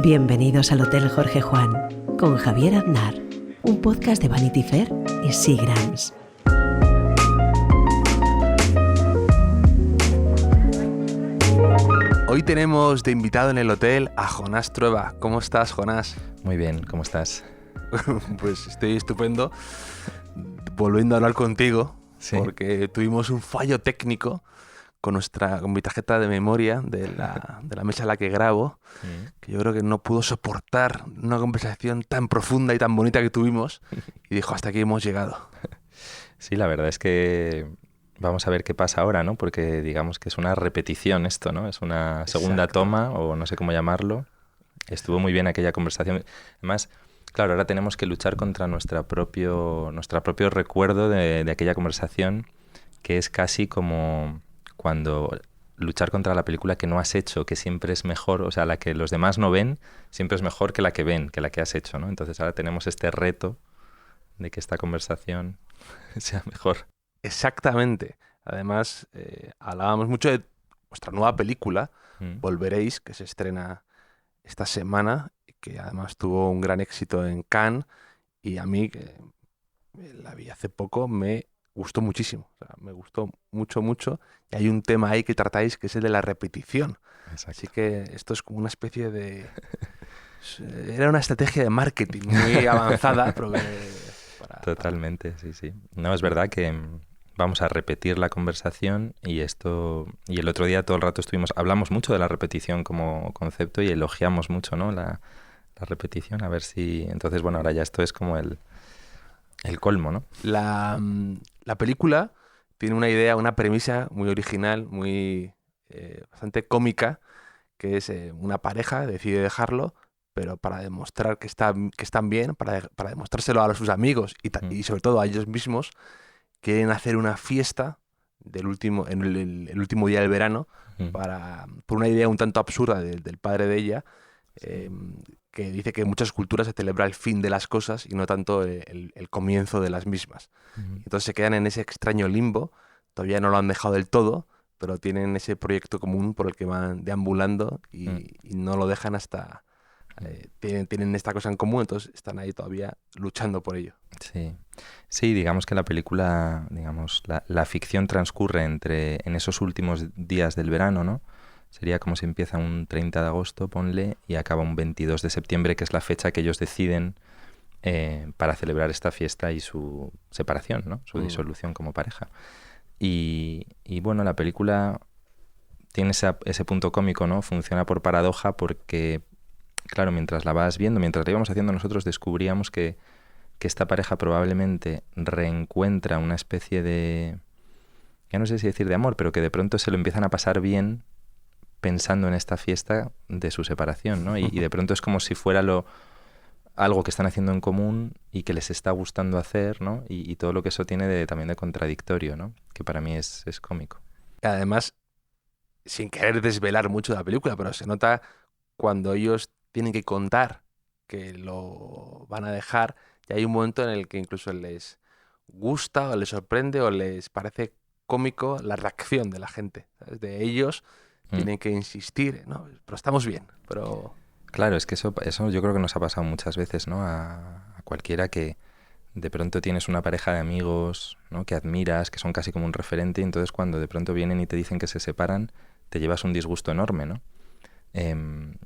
Bienvenidos al Hotel Jorge Juan con Javier Aznar, un podcast de Vanity Fair y Seagram's. Hoy tenemos de invitado en el hotel a Jonás Trueba. ¿Cómo estás, Jonás? Muy bien, ¿cómo estás? Pues estoy estupendo, volviendo a hablar contigo, Sí. porque tuvimos un fallo técnico con mi tarjeta de memoria de la mesa en la que grabo, que yo creo que no pudo soportar una conversación tan profunda y tan bonita que tuvimos, y dijo, hasta aquí hemos llegado. Sí, la verdad es que vamos a ver qué pasa ahora, ¿no? Porque digamos que es una repetición esto, ¿no? Es una segunda Exacto. toma, o no sé cómo llamarlo. Estuvo muy bien aquella conversación. Además, claro, ahora tenemos que luchar contra nuestro propio recuerdo de aquella conversación, que es casi como cuando luchar contra la película que no has hecho, que siempre es mejor, o sea, la que los demás no ven, siempre es mejor que la que ven, que la que has hecho, ¿no? Entonces ahora tenemos este reto de que esta conversación sea mejor. Exactamente. Además, hablábamos mucho de vuestra nueva película, Mm. Volveréis, que se estrena esta semana, y que además tuvo un gran éxito en Cannes, y a mí, que la vi hace poco, me gustó muchísimo. O sea, me gustó mucho, mucho. Y hay un tema ahí que tratáis que es el de la repetición. Exacto. Así que esto es como una especie de... Era una estrategia de marketing muy avanzada, pero que... Totalmente, sí, sí. No, es verdad que vamos a repetir la conversación y el otro día todo el rato hablamos mucho de la repetición como concepto y elogiamos mucho, ¿no? La repetición, a ver si... Entonces, bueno, ahora ya esto es como el colmo, ¿no? La película tiene una idea, una premisa muy original, muy bastante cómica, que es una pareja decide dejarlo, pero para demostrar que están bien, para demostrárselo a sus amigos y sobre todo a ellos mismos, quieren hacer una fiesta en el último día del verano, por una idea un tanto absurda del padre de ella, eh, que dice que en muchas culturas se celebra el fin de las cosas y no tanto el comienzo de las mismas. Entonces se quedan en ese extraño limbo, todavía no lo han dejado del todo, pero tienen ese proyecto común por el que van deambulando y no lo dejan hasta... tienen esta cosa en común, entonces están ahí todavía luchando por ello. Sí. Sí, digamos que la película, digamos, la ficción transcurre en esos últimos días del verano, ¿no? Sería como si empieza un 30 de agosto, ponle, y acaba un 22 de septiembre, que es la fecha que ellos deciden para celebrar esta fiesta y su separación, ¿no? Su disolución como pareja. Y bueno, la película tiene ese punto cómico, ¿no? Funciona por paradoja porque, claro, mientras la vas viendo, mientras la íbamos haciendo nosotros, descubríamos que esta pareja probablemente reencuentra una especie de, ya no sé si decir de amor, pero que de pronto se lo empiezan a pasar bien pensando en esta fiesta de su separación, ¿no? Y de pronto es como si fuera algo que están haciendo en común y que les está gustando hacer, ¿no? Y todo lo que eso tiene también de contradictorio, ¿no? Que para mí es cómico. Además, sin querer desvelar mucho de la película, pero se nota cuando ellos tienen que contar que lo van a dejar, y hay un momento en el que incluso les gusta o les sorprende o les parece cómico la reacción de la gente, ¿sabes? De ellos tienen que insistir, ¿no? Pero estamos bien, pero... Claro, es que eso yo creo que nos ha pasado muchas veces, ¿no? A cualquiera que de pronto tienes una pareja de amigos, ¿no? Que admiras, que son casi como un referente, y entonces cuando de pronto vienen y te dicen que se separan, te llevas un disgusto enorme, ¿no?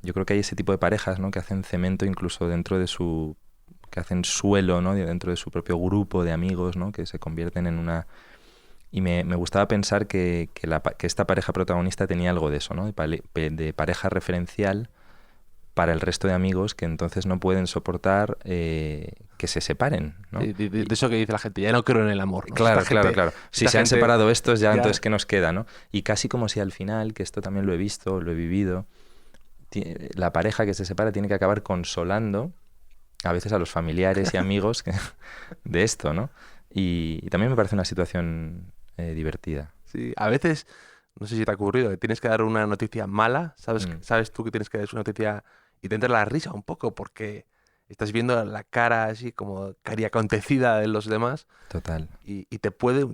Yo creo que hay ese tipo de parejas, ¿no? Que hacen cemento incluso que hacen suelo, ¿no? Dentro de su propio grupo de amigos, ¿no? Que se convierten en una... Y me gustaba pensar que esta pareja protagonista tenía algo de eso, ¿no? De pareja referencial para el resto de amigos que entonces no pueden soportar que se separen, ¿no? De eso que dice la gente, ya no creo en el amor, ¿no? Claro, Esta gente- claro. Si esta se han gente separado estos, ya ya- entonces ¿qué nos queda, no? Y casi como si al final, que esto también lo he visto, lo he vivido, la pareja que se separa tiene que acabar consolando a veces a los familiares y amigos de esto, ¿no? Y también me parece una situación divertida. Sí, a veces, no sé si te ha ocurrido, que tienes que dar una noticia mala, sabes tú que tienes que dar una noticia y te entra la risa un poco porque estás viendo la cara así como cari acontecida de los demás Total. y te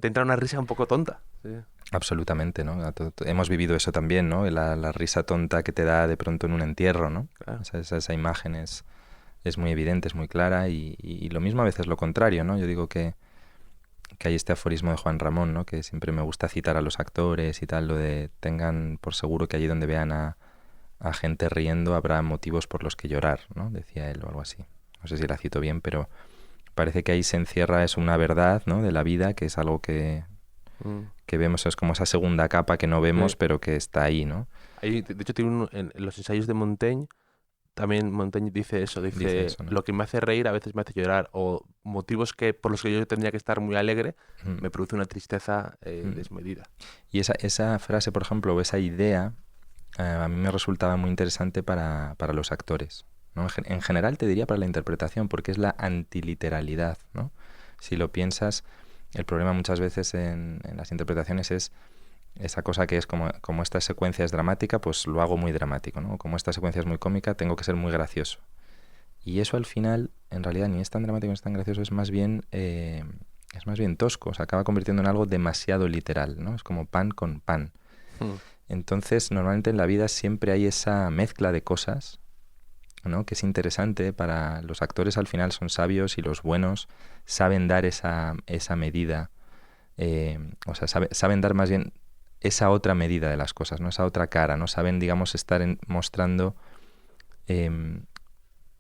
entra una risa un poco tonta. Sí. Absolutamente, ¿no? Hemos vivido eso también, ¿no? La risa tonta que te da de pronto en un entierro, ¿no? Claro. Esa imagen es muy evidente, es muy clara y lo mismo a veces lo contrario, ¿no? Yo digo que hay este aforismo de Juan Ramón, ¿no? Que siempre me gusta citar a los actores y tal, lo de tengan por seguro que allí donde vean a gente riendo habrá motivos por los que llorar, ¿no? Decía él o algo así. No sé si la cito bien, pero parece que ahí se encierra es una verdad, ¿no? De la vida, que es algo que vemos, es como esa segunda capa que no vemos, Sí. pero que está ahí, ¿no? Ahí, de hecho, tiene en los ensayos de Montaigne, también Montaigne dice eso, Dice eso, ¿no? lo que me hace reír a veces me hace llorar, o motivos por los que yo tendría que estar muy alegre, me produce una tristeza desmedida. Y esa frase, por ejemplo, o esa idea, a mí me resultaba muy interesante para los actores, ¿no? En general te diría para la interpretación, porque es la antiliteralidad, ¿no? Si lo piensas, el problema muchas veces en las interpretaciones es esa cosa que es como esta secuencia es dramática, pues lo hago muy dramático, ¿no? Como esta secuencia es muy cómica, tengo que ser muy gracioso. Y eso al final, en realidad, ni es tan dramático ni es tan gracioso, es más bien tosco, se acaba convirtiendo en algo demasiado literal, ¿no? Es como pan con pan. Entonces, normalmente en la vida siempre hay esa mezcla de cosas, ¿no? Que es interesante para los actores. Al final son sabios y los buenos saben dar esa medida, o sea, saben dar más bien esa otra medida de las cosas, ¿no? Esa otra cara, ¿no? Saben, digamos, estar mostrando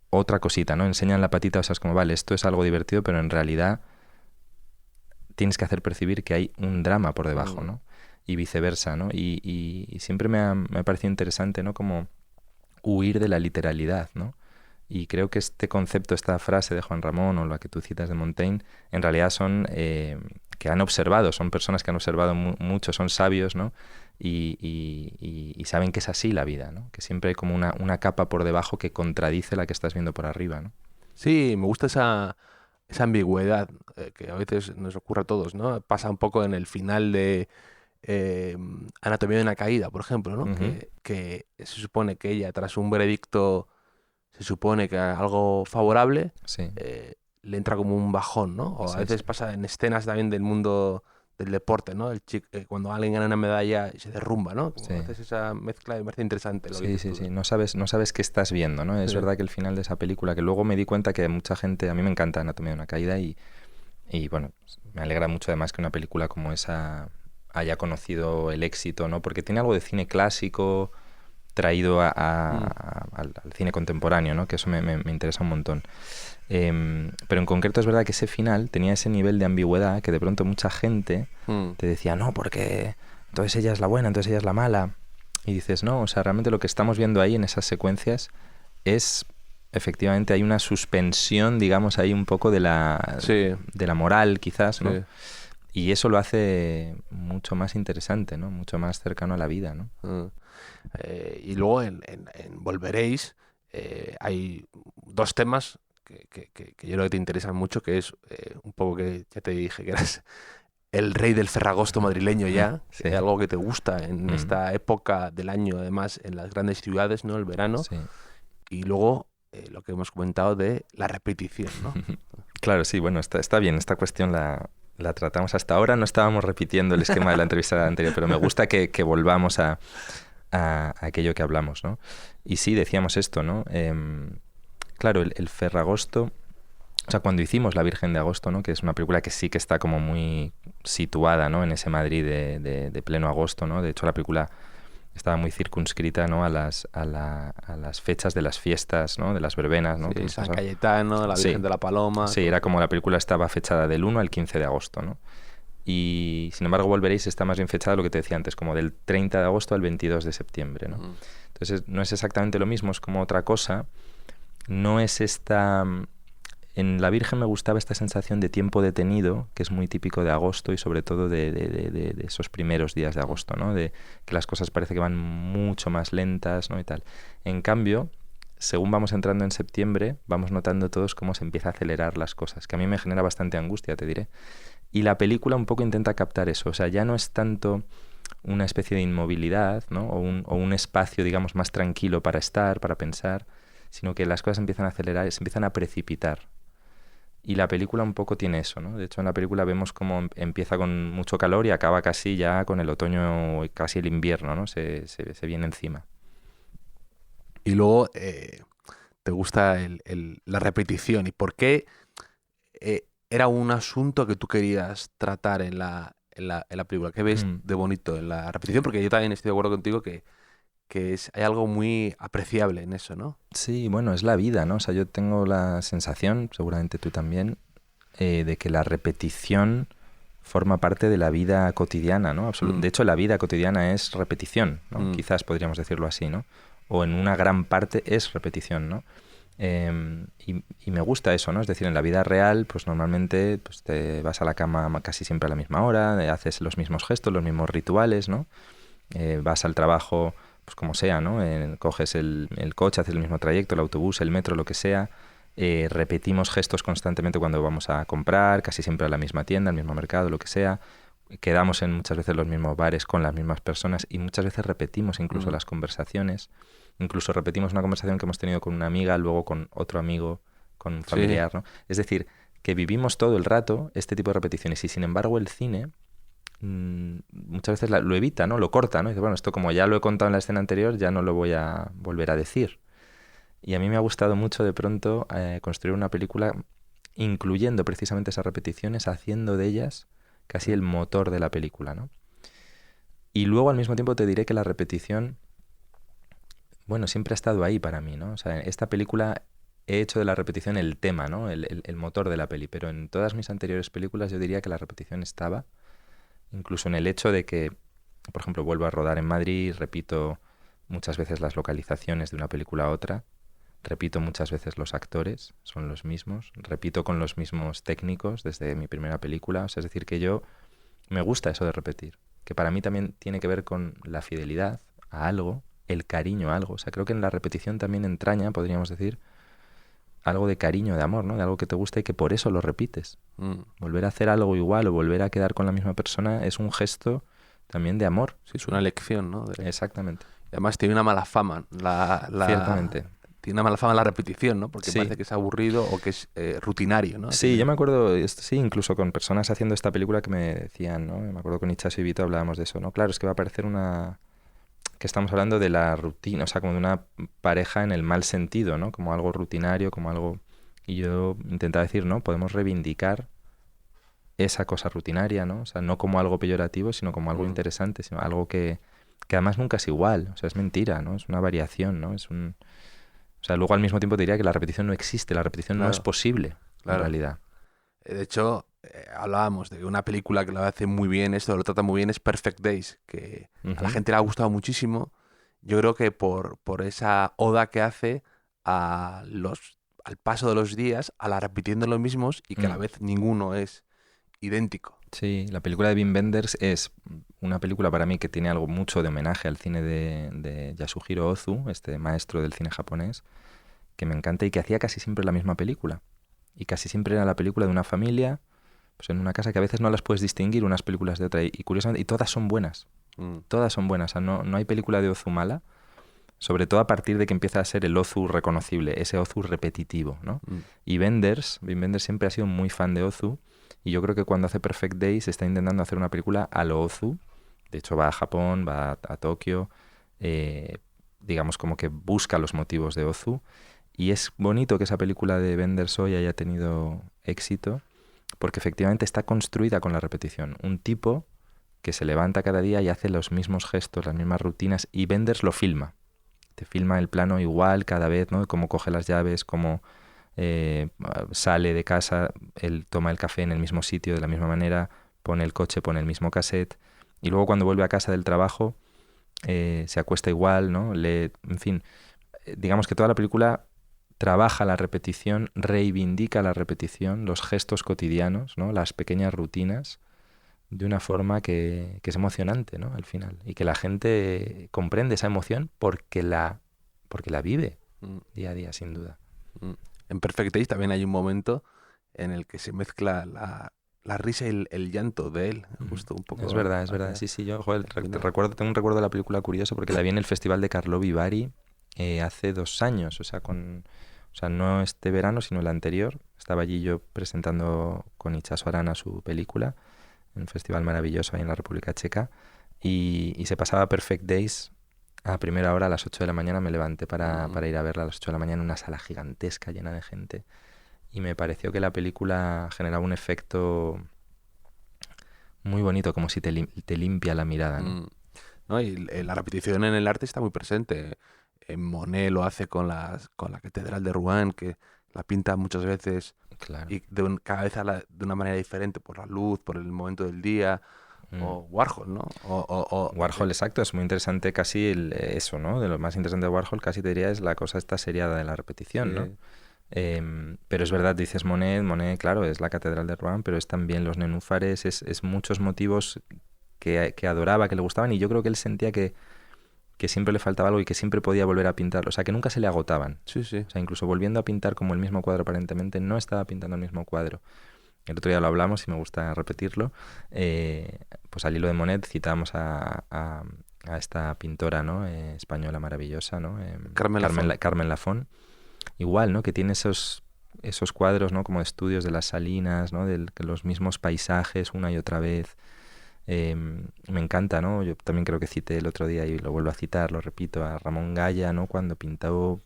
otra cosita, ¿no? Enseñan la patita, o sea, es como, vale, esto es algo divertido, pero en realidad tienes que hacer percibir que hay un drama por debajo, ¿no? Y viceversa, ¿no? Y siempre me ha parecido interesante, ¿no? Como huir de la literalidad, ¿no? Y creo que este concepto, esta frase de Juan Ramón o la que tú citas de Montaigne, en realidad son que han observado, son personas que han observado mucho, son sabios, ¿no? Y saben que es así la vida, ¿no? Que siempre hay como una capa por debajo que contradice la que estás viendo por arriba, ¿no? Sí, me gusta esa ambigüedad que a veces nos ocurre a todos, ¿no? Pasa un poco en el final de Anatomía de una caída, por ejemplo, ¿no? Que se supone que ella, tras un veredicto, se supone que algo favorable, Sí. le entra como un bajón, ¿no? O a veces pasa en escenas también del mundo del deporte, ¿no? Cuando alguien gana una medalla y se derrumba, ¿no? Como haces esa mezcla, me parece interesante. Lo que Sí. No sabes qué estás viendo, ¿no? Es verdad que el final de esa película, que luego me di cuenta que mucha gente, a mí me encanta Anatomía de una caída y bueno, me alegra mucho además que una película como esa haya conocido el éxito, ¿no? Porque tiene algo de cine clásico traído al cine contemporáneo, ¿no? Que eso me interesa un montón. Pero en concreto es verdad que ese final tenía ese nivel de ambigüedad que de pronto mucha gente te decía, no, porque entonces ella es la buena, entonces ella es la mala. Y dices, no, o sea, realmente lo que estamos viendo ahí en esas secuencias es, efectivamente, hay una suspensión, digamos, ahí un poco de la moral, quizás, ¿no? Sí. Y eso lo hace mucho más interesante, ¿no? Mucho más cercano a la vida, ¿no? Y luego en Volveréis hay dos temas que yo creo que te interesan mucho, que es un poco que ya te dije que eras el rey del Ferragosto madrileño ya, sí. Algo que te gusta en esta época del año, además en las grandes ciudades, ¿no? El verano. Sí. Y luego lo que hemos comentado de la repetición, ¿no? Claro, sí, bueno, está bien, esta cuestión la tratamos hasta ahora, no estábamos repitiendo el esquema de la entrevista anterior, pero me gusta que volvamos a aquello que hablamos, ¿no? Y sí, decíamos esto, ¿no? Claro, el Ferragosto, o sea, cuando hicimos La Virgen de Agosto, ¿no? Que es una película que sí que está como muy situada, ¿no? En ese Madrid de pleno agosto, ¿no? De hecho, la película estaba muy circunscrita, ¿no? a las fechas de las fiestas, ¿no? De las verbenas, ¿no? Sí, San Cayetano, la Virgen de la Paloma. Sí, era como la película estaba fechada del 1 al 15 de agosto, ¿no? Y sin embargo Volveréis está más bien fechada, lo que te decía antes, como del 30 de agosto al 22 de septiembre, ¿no? Entonces no es exactamente lo mismo, es como otra cosa. No es esta... En La Virgen me gustaba esta sensación de tiempo detenido, que es muy típico de agosto y sobre todo de esos primeros días de agosto, ¿no? De que las cosas parece que van mucho más lentas, ¿no? Y tal. En cambio, según vamos entrando en septiembre, vamos notando todos cómo se empieza a acelerar las cosas, que a mí me genera bastante angustia, te diré. Y la película un poco intenta captar eso, o sea, ya no es tanto una especie de inmovilidad, ¿no? o un espacio, digamos, más tranquilo para estar, para pensar, sino que las cosas empiezan a acelerar, se empiezan a precipitar. Y la película un poco tiene eso, ¿no? De hecho, en la película vemos cómo empieza con mucho calor y acaba casi ya con el otoño, casi el invierno, ¿no? Se viene encima. Y luego te gusta la repetición. ¿Y por qué era un asunto que tú querías tratar en la película? ¿Qué ves de bonito en la repetición? Porque yo también estoy de acuerdo contigo que hay algo muy apreciable en eso, ¿no? Sí, bueno, es la vida, ¿no? O sea, yo tengo la sensación, seguramente tú también, de que la repetición forma parte de la vida cotidiana, ¿no? De hecho, la vida cotidiana es repetición, ¿no? Quizás podríamos decirlo así, ¿no? O en una gran parte es repetición, ¿no? Y me gusta eso, ¿no? Es decir, en la vida real, pues normalmente pues, te vas a la cama casi siempre a la misma hora, haces los mismos gestos, los mismos rituales, ¿no? Vas al trabajo, pues como sea, ¿no? Coges el coche, haces el mismo trayecto, el autobús, el metro, lo que sea. Repetimos gestos constantemente cuando vamos a comprar, casi siempre a la misma tienda, al mismo mercado, lo que sea. Quedamos en muchas veces los mismos bares con las mismas personas y muchas veces repetimos incluso las conversaciones. Incluso repetimos una conversación que hemos tenido con una amiga, luego con otro amigo, con un familiar, ¿no? Es decir, que vivimos todo el rato este tipo de repeticiones y sin embargo el cine muchas veces lo evita, ¿no? Lo corta, ¿no? Y dice, bueno, esto como ya lo he contado en la escena anterior, ya no lo voy a volver a decir. Y a mí me ha gustado mucho de pronto construir una película incluyendo precisamente esas repeticiones, haciendo de ellas casi el motor de la película, ¿no? Y luego al mismo tiempo te diré que la repetición, bueno, siempre ha estado ahí para mí, ¿no? O sea, en esta película he hecho de la repetición el tema, ¿no? El motor de la peli, pero en todas mis anteriores películas yo diría que la repetición estaba, incluso en el hecho de que, por ejemplo, vuelvo a rodar en Madrid, repito muchas veces las localizaciones de una película a otra, repito muchas veces los actores, son los mismos, repito con los mismos técnicos desde mi primera película, o sea, es decir, que yo me gusta eso de repetir, que para mí también tiene que ver con la fidelidad a algo, el cariño a algo, o sea, creo que en la repetición también entraña, podríamos decir, algo de cariño, de amor, ¿no? De algo que te gusta y que por eso lo repites. Volver a hacer algo igual o volver a quedar con la misma persona es un gesto también de amor. Sí, es una lección, ¿no? Exactamente. Además tiene una mala fama. Ciertamente. Tiene una mala fama la repetición, ¿no? Porque parece que es aburrido o que es rutinario, ¿no? Sí, yo me acuerdo, sí, incluso con personas haciendo esta película que me decían, ¿no? Me acuerdo con Ichazo y Vito hablábamos de eso, ¿no? Claro, es que va a parecer que estamos hablando de la rutina, o sea, como de una pareja en el mal sentido, ¿no? Como algo rutinario, como algo... Y yo intentaba decir, ¿no? Podemos reivindicar esa cosa rutinaria, ¿no? O sea, no como algo peyorativo, sino como algo interesante, sino algo que además nunca es igual, o sea, es mentira, ¿no? Es una variación, ¿no? O sea, luego al mismo tiempo diría que la repetición no existe, la repetición no es posible, en realidad. De hecho, hablábamos de una película que lo hace muy bien, esto lo trata muy bien, es Perfect Days, que a la gente le ha gustado muchísimo. Yo creo que por esa oda que hace al paso de los días, a la repitiendo los mismos y que a la vez ninguno es idéntico. Sí, la película de Wim Wenders es una película para mí que tiene algo mucho de homenaje al cine de Yasuhiro Ozu, este maestro del cine japonés, que me encanta y que hacía casi siempre la misma película. Y casi siempre era la película de una familia, pues en una casa que a veces no las puedes distinguir unas películas de otra. Y curiosamente, y todas son buenas. Todas son buenas. O sea, no hay película de Ozu mala, sobre todo a partir de que empieza a ser el Ozu reconocible, ese Ozu repetitivo, ¿no? Y Wim Wenders siempre ha sido muy fan de Ozu. Y yo creo que cuando hace Perfect Days está intentando hacer una película a lo Ozu. De hecho va a Japón, va a Tokio, digamos como que busca los motivos de Ozu. Y es bonito que esa película de Wenders hoy haya tenido éxito, porque efectivamente está construida con la repetición. Un tipo que se levanta cada día y hace los mismos gestos, las mismas rutinas, y Wenders lo filma. Te filma el plano igual cada vez, ¿no? Cómo coge las llaves, cómo sale de casa, él toma el café en el mismo sitio de la misma manera, pone el coche, pone el mismo cassette, y luego cuando vuelve a casa del trabajo se acuesta igual, ¿no? En fin, digamos que toda la película trabaja la repetición, reivindica la repetición, los gestos cotidianos, ¿no? Las pequeñas rutinas, de una forma que es emocionante, ¿no? Al final, y que la gente comprende esa emoción porque la vive día a día, sin duda. En Perfect Days también hay un momento en el que se mezcla la risa y el llanto de él, justo un poco. Es verdad. Sí, yo tengo un recuerdo de la película curioso porque la vi en el Festival de Karlovy Vary hace 2 años, o sea, no este verano, sino el anterior. Estaba allí yo presentando con Itxaso Arana su película en un festival maravilloso ahí en la República Checa y se pasaba Perfect Days a primera hora a las 8 de la mañana. Me levanté para ir a verla a las 8 de la mañana en una sala gigantesca llena de gente y me pareció que la película generaba un efecto muy bonito, como si te limpia la mirada, ¿no? ¿No? Y la repetición en el arte está muy presente. Monet lo hace con la Catedral de Rouen, que la pinta muchas veces Claro. y cada vez de una manera diferente, por la luz, por el momento del día. O Warhol, ¿no? Warhol, exacto, es muy interesante casi eso, ¿no? De lo más interesante de Warhol casi te diría es la cosa esta seriada de la repetición, ¿no? Pero es verdad, dices Monet, claro, es la Catedral de Rouen, pero es también los nenúfares, es muchos motivos que adoraba, que le gustaban, y yo creo que él sentía que siempre le faltaba algo y que siempre podía volver a pintar, o sea, que nunca se le agotaban. Sí, sí. O sea, incluso volviendo a pintar como el mismo cuadro aparentemente, no estaba pintando el mismo cuadro. El otro día lo hablamos y me gusta repetirlo. Pues al hilo de Monet citábamos a esta pintora, ¿no? Española maravillosa, ¿no? Carmen Lafón. Igual, ¿no? Que tiene esos cuadros, ¿no? Como estudios de las Salinas, ¿no? De los mismos paisajes una y otra vez. Me encanta, ¿no? Yo también creo que cité el otro día y lo vuelvo a citar, lo repito, a Ramón Gaya, ¿no? Cuando pintó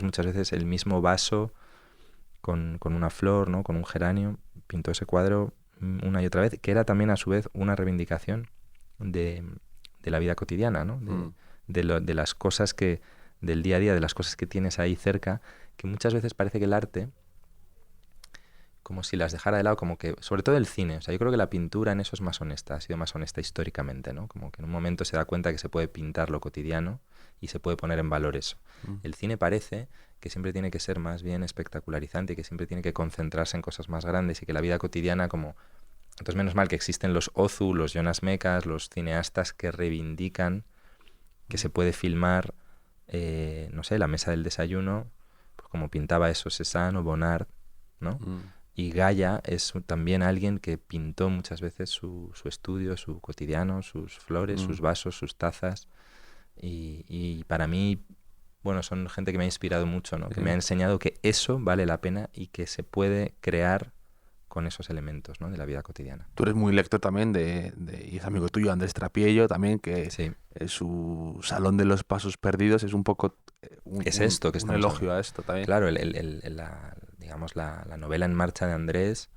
muchas veces el mismo vaso con una flor, ¿no? Con un geranio, pintó ese cuadro una y otra vez, que era también a su vez una reivindicación de la vida cotidiana, ¿no? De las cosas del día a día, de las cosas que tienes ahí cerca, que muchas veces parece que el arte, como si las dejara de lado, como que, sobre todo el cine, o sea, yo creo que la pintura en eso es más honesta, ha sido más honesta históricamente, ¿no? Como que en un momento se da cuenta que se puede pintar lo cotidiano y se puede poner en valor eso. El cine parece que siempre tiene que ser más bien espectacularizante y que siempre tiene que concentrarse en cosas más grandes y que la vida cotidiana como... Entonces menos mal que existen los Ozu, los Jonas Mekas, los cineastas que reivindican que se puede filmar, no sé, la mesa del desayuno, pues como pintaba eso Cézanne o Bonnard, ¿no? Y Gaya es también alguien que pintó muchas veces su estudio, su cotidiano, sus flores, sus vasos, sus tazas. Y para mí, bueno, son gente que me ha inspirado mucho, ¿no? Que me ha enseñado que eso vale la pena y que se puede crear con esos elementos, ¿no? De la vida cotidiana. Tú eres muy lector también y es amigo tuyo, Andrés Trapiello, también, que sí. Su Salón de los Pasos Perdidos es un poco un elogio a esto también. Claro, digamos la novela en marcha de Andrés,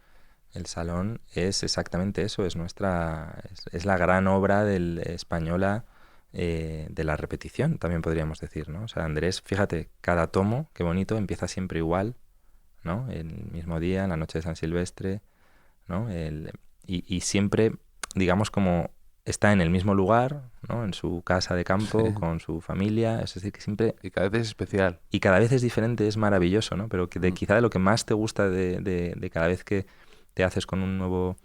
El Salón, es exactamente eso, es la gran obra española de la repetición, también podríamos decir, ¿no? O sea, Andrés, fíjate, cada tomo, qué bonito, empieza siempre igual, ¿no? El mismo día, en la noche de San Silvestre, ¿no? Y siempre, digamos, como está en el mismo lugar, ¿no? En su casa de campo, con su familia, es decir, que siempre... Y cada vez es especial. Y cada vez es diferente, es maravilloso, ¿no? Pero quizá de lo que más te gusta de cada vez que te haces con un nuevo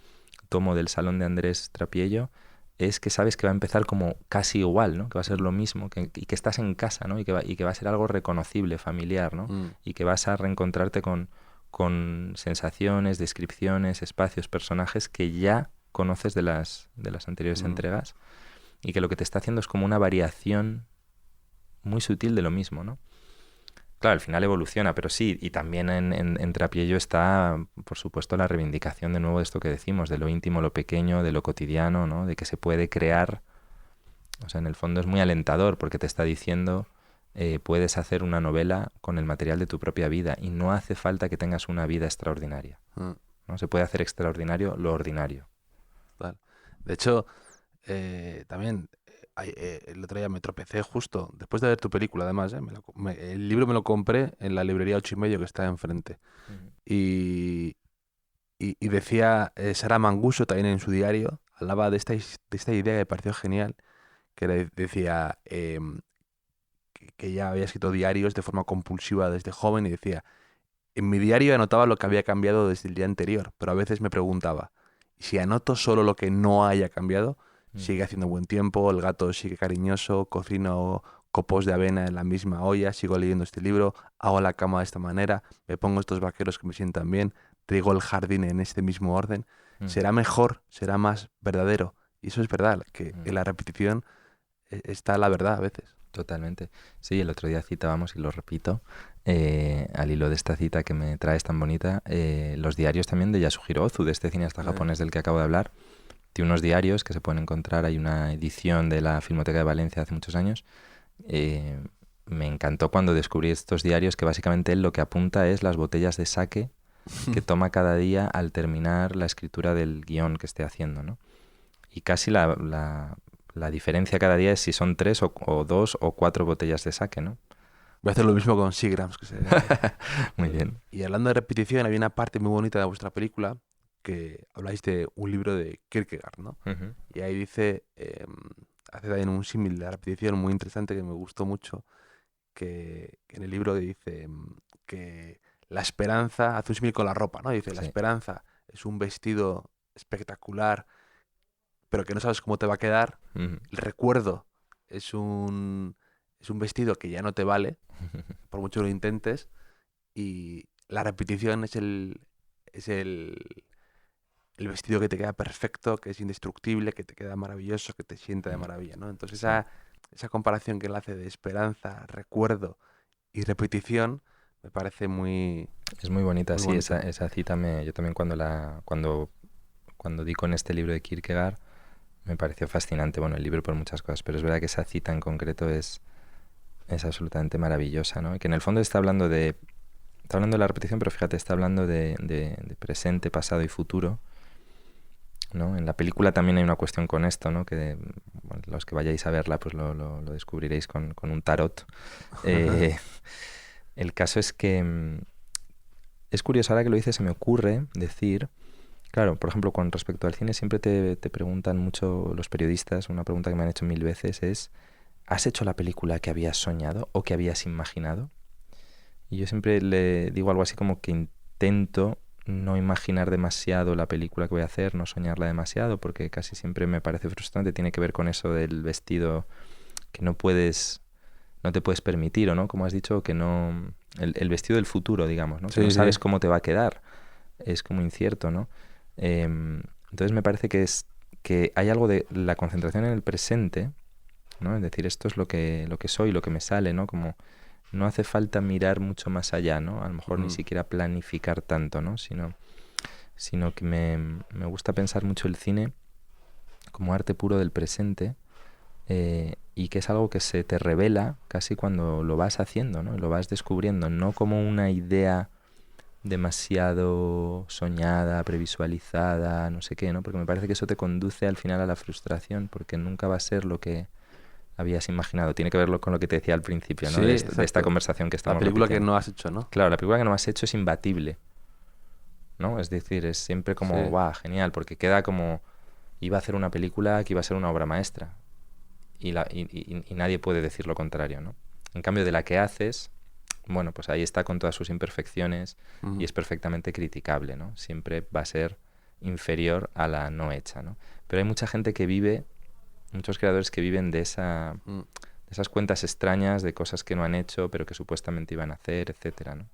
tomo del Salón de Andrés Trapiello es que sabes que va a empezar como casi igual, ¿no? Que va a ser lo mismo, y que estás en casa, ¿no? Y que va a ser algo reconocible, familiar, ¿no? Y que vas a reencontrarte con sensaciones, descripciones, espacios, personajes que ya conoces de las anteriores entregas y que lo que te está haciendo es como una variación muy sutil de lo mismo, ¿no? Claro, al final evoluciona, pero sí, y también en Trapiello está, por supuesto, la reivindicación de nuevo de esto que decimos, de lo íntimo, lo pequeño, de lo cotidiano, ¿no? De que se puede crear, o sea, en el fondo es muy alentador porque te está diciendo, puedes hacer una novela con el material de tu propia vida y no hace falta que tengas una vida extraordinaria, ¿no? Se puede hacer extraordinario lo ordinario. Vale. De hecho, también... el otro día me tropecé justo después de ver tu película, además, el libro me lo compré en la librería 8:30 que está enfrente. Y decía Sara Manguso también en su diario, hablaba de esta idea que me pareció genial, que decía que ya había escrito diarios de forma compulsiva desde joven y decía, en mi diario anotaba lo que había cambiado desde el día anterior, pero a veces me preguntaba, si anoto solo lo que no haya cambiado, sigue haciendo buen tiempo, el gato sigue cariñoso, cocino copos de avena en la misma olla, sigo leyendo este libro, hago la cama de esta manera, me pongo estos vaqueros que me sientan bien, riego el jardín en este mismo orden. Será mejor, será más verdadero. Y eso es verdad, que en la repetición está la verdad a veces. Totalmente. Sí, el otro día citábamos, y lo repito, al hilo de esta cita que me traes tan bonita, los diarios también de Yasuhiro Ozu, de este cineasta japonés del que acabo de hablar. Tiene unos diarios que se pueden encontrar, hay una edición de la Filmoteca de Valencia hace muchos años. Me encantó cuando descubrí estos diarios, que básicamente él lo que apunta es las botellas de sake que toma cada día al terminar la escritura del guión que esté haciendo, ¿no? Y casi la diferencia cada día es si son 3 o 2 o 4 botellas de sake, ¿no? Voy a hacer lo mismo con Seagrams. Muy bien. Y hablando de repetición, había una parte muy bonita de vuestra película que habláis de un libro de Kierkegaard, ¿no? Uh-huh. Y ahí dice, hace también un símil de la repetición muy interesante que me gustó mucho, que en el libro dice que la esperanza, hace un símil con la ropa, ¿no? Dice, la Sí. esperanza es un vestido espectacular, pero que no sabes cómo te va a quedar. Uh-huh. El recuerdo es un vestido que ya no te vale, por mucho que lo intentes, y la repetición es el vestido que te queda perfecto, que es indestructible, que te queda maravilloso, que te sienta de maravilla, ¿no? Entonces Sí. esa comparación que él hace de esperanza, recuerdo y repetición me parece muy... Es muy bonita, Muy sí, bonito. esa cita yo también cuando di con este libro de Kierkegaard me pareció fascinante, bueno, el libro por muchas cosas, pero es verdad que esa cita en concreto es absolutamente maravillosa, ¿no? Y que en el fondo está hablando de la repetición, pero fíjate, está hablando de presente, pasado y futuro, ¿no? En la película también hay una cuestión con esto, ¿no? Que bueno, los que vayáis a verla pues lo descubriréis con un tarot. El caso es que es curioso, ahora que lo dices, se me ocurre decir, claro, por ejemplo, con respecto al cine siempre te preguntan mucho los periodistas, una pregunta que me han hecho 1000 veces es, ¿has hecho la película que habías soñado o que habías imaginado? Y yo siempre le digo algo así como que intento no imaginar demasiado la película que voy a hacer, no soñarla demasiado, porque casi siempre me parece frustrante, tiene que ver con eso del vestido que no te puedes permitir, ¿o no? Como has dicho, que no... El vestido del futuro, digamos, ¿no? Sí, que no sabes sí. cómo te va a quedar. Es como incierto, ¿no? Entonces me parece que hay algo de la concentración en el presente, ¿no? Es decir, esto es lo que soy, lo que me sale, ¿no? Como no hace falta mirar mucho más allá, ¿no? A lo mejor ni siquiera planificar tanto, ¿no? Sino que me gusta pensar mucho el cine como arte puro del presente, y que es algo que se te revela casi cuando lo vas haciendo, ¿no? Lo vas descubriendo, no como una idea demasiado soñada, previsualizada, no sé qué, ¿no? Porque me parece que eso te conduce al final a la frustración, porque nunca va a ser lo que habías imaginado. Tiene que ver con lo que te decía al principio, ¿no? Sí, de esta exacto. conversación que estamos La película que repitiendo. no has hecho, ¿no? Claro, la película que no has hecho es imbatible, ¿no? Es decir, es siempre como, Sí. ¡guau! Genial, porque queda como, iba a hacer una película que iba a ser una obra maestra. Y nadie puede decir lo contrario, ¿no? En cambio, de la que haces, bueno, pues ahí está con todas sus imperfecciones y es perfectamente criticable, ¿no? Siempre va a ser inferior a la no hecha, ¿no? Pero hay mucha gente que vive, muchos creadores que viven de esas cuentas extrañas de cosas que no han hecho, pero que supuestamente iban a hacer, etcétera, ¿no?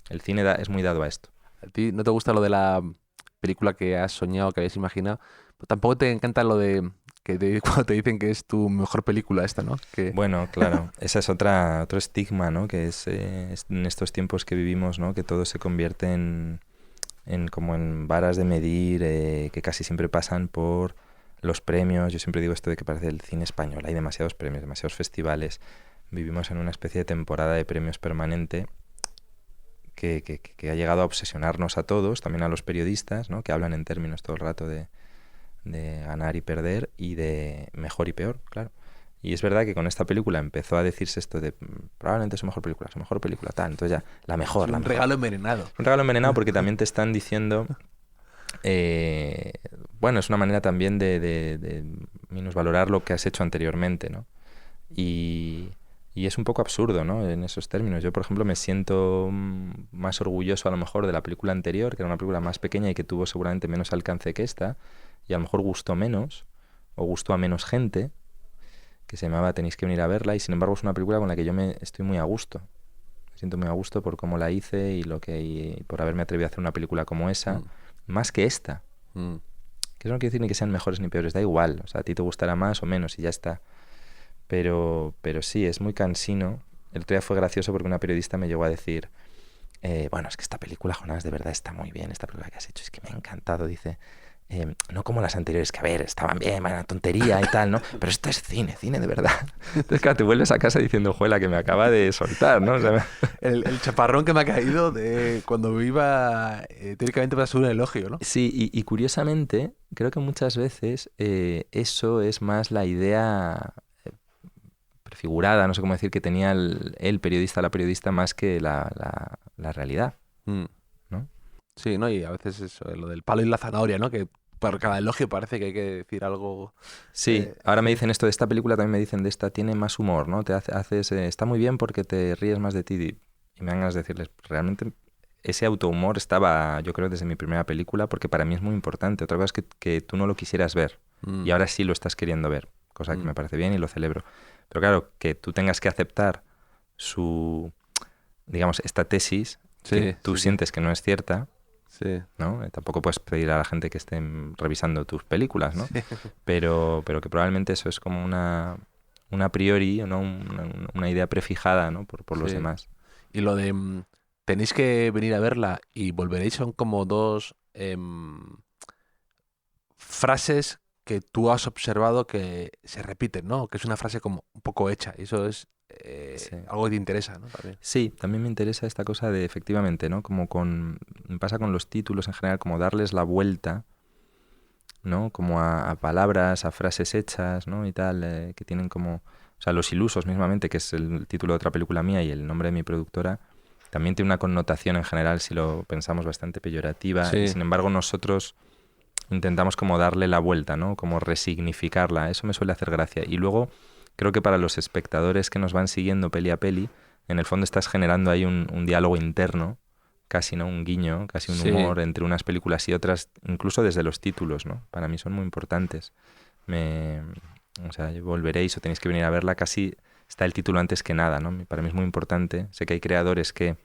El cine es muy dado a esto. ¿A ti no te gusta lo de la película que has soñado, que habías imaginado? Pero tampoco te encanta lo de cuando te dicen que es tu mejor película esta, ¿no? Que... Bueno, claro, esa es otro estigma, ¿no? Que es en estos tiempos que vivimos, ¿no? Que todo se convierte en como en varas de medir, que casi siempre pasan por los premios. Yo siempre digo esto de que parece el cine español, hay demasiados premios, demasiados festivales. Vivimos en una especie de temporada de premios permanente que ha llegado a obsesionarnos a todos, también a los periodistas, ¿no? Que hablan en términos todo el rato de ganar y perder y de mejor y peor, claro. Y es verdad que con esta película empezó a decirse esto de probablemente su mejor película, tal. Entonces ya, la mejor. Es un regalo envenenado. Un regalo envenenado porque también te están diciendo... bueno, es una manera también de minusvalorar lo que has hecho anteriormente, ¿no? Y es un poco absurdo, ¿no? En esos términos. Yo, por ejemplo, me siento más orgulloso a lo mejor de la película anterior, que era una película más pequeña y que tuvo seguramente menos alcance que esta, y a lo mejor gustó menos, o gustó a menos gente, que se llamaba Tenéis que venir a verla, y sin embargo es una película con la que yo estoy muy a gusto. Me siento muy a gusto por cómo la hice y por haberme atrevido a hacer una película como esa, más que esta. Que eso no quiere decir ni que sean mejores ni peores, da igual. O sea, a ti te gustará más o menos y ya está. pero sí, es muy cansino. El otro día fue gracioso porque una periodista me llegó a decir, bueno, es que esta película, Jonás, de verdad está muy bien, esta película que has hecho, es que me ha encantado, dice, no como las anteriores, que a ver, estaban bien, una tontería y tal, ¿no? Pero esto es cine de verdad. Entonces, claro, te vuelves a casa diciendo, juela, que me acaba de soltar, ¿no? O sea, El chaparrón que me ha caído de cuando iba, teóricamente va a ser un elogio, ¿no? sí, y curiosamente, creo que muchas veces eso es más la idea prefigurada, no sé cómo decir, que tenía el periodista, la periodista, más que la realidad, Mm. ¿no? Sí, ¿no? Y a veces eso, lo del palo y la zanahoria, ¿no? Que por cada elogio parece que hay que decir algo... Sí, ahora me sí. dicen esto de esta película, también me dicen de esta, tiene más humor, ¿no? Haces, está muy bien porque te ríes más de ti. Y me dan ganas de decirles, realmente ese autohumor estaba, yo creo, desde mi primera película, porque para mí es muy importante. Otra cosa es que tú no lo quisieras ver y ahora sí lo estás queriendo ver, cosa que me parece bien y lo celebro. Pero claro, que tú tengas que aceptar digamos, esta tesis que Sí, tú sí, sientes que no es cierta, sí. ¿no? Tampoco puedes pedir a la gente que estén revisando tus películas, ¿no? Sí. Pero que probablemente eso es como una a priori, ¿no? Una idea prefijada, ¿no? Por los Sí. demás. Y lo de tenéis que venir a verla y volveréis son como dos frases que tú has observado que se repiten, ¿no? Que es una frase como un poco hecha. Y eso es Sí. algo que te interesa, ¿no? También. Sí, también me interesa esta cosa de, efectivamente, ¿no? Me pasa con los títulos en general, como darles la vuelta, ¿no? Como a palabras, a frases hechas, ¿no? Y tal, que tienen como... O sea, Los Ilusos mismamente, que es el título de otra película mía y el nombre de mi productora, también tiene una connotación en general, si lo pensamos, bastante peyorativa. Y Sí. sin embargo nosotros intentamos como darle la vuelta, ¿no? Como resignificarla. Eso me suele hacer gracia. Y luego creo que para los espectadores que nos van siguiendo peli a peli, en el fondo estás generando ahí un diálogo interno, casi, ¿no? Un guiño, casi un Sí. humor entre unas películas y otras, incluso desde los títulos, ¿no? Para mí son muy importantes. O sea, volveréis o tenéis que venir a verla, casi está el título antes que nada, ¿no? Para mí es muy importante. Sé que hay creadores que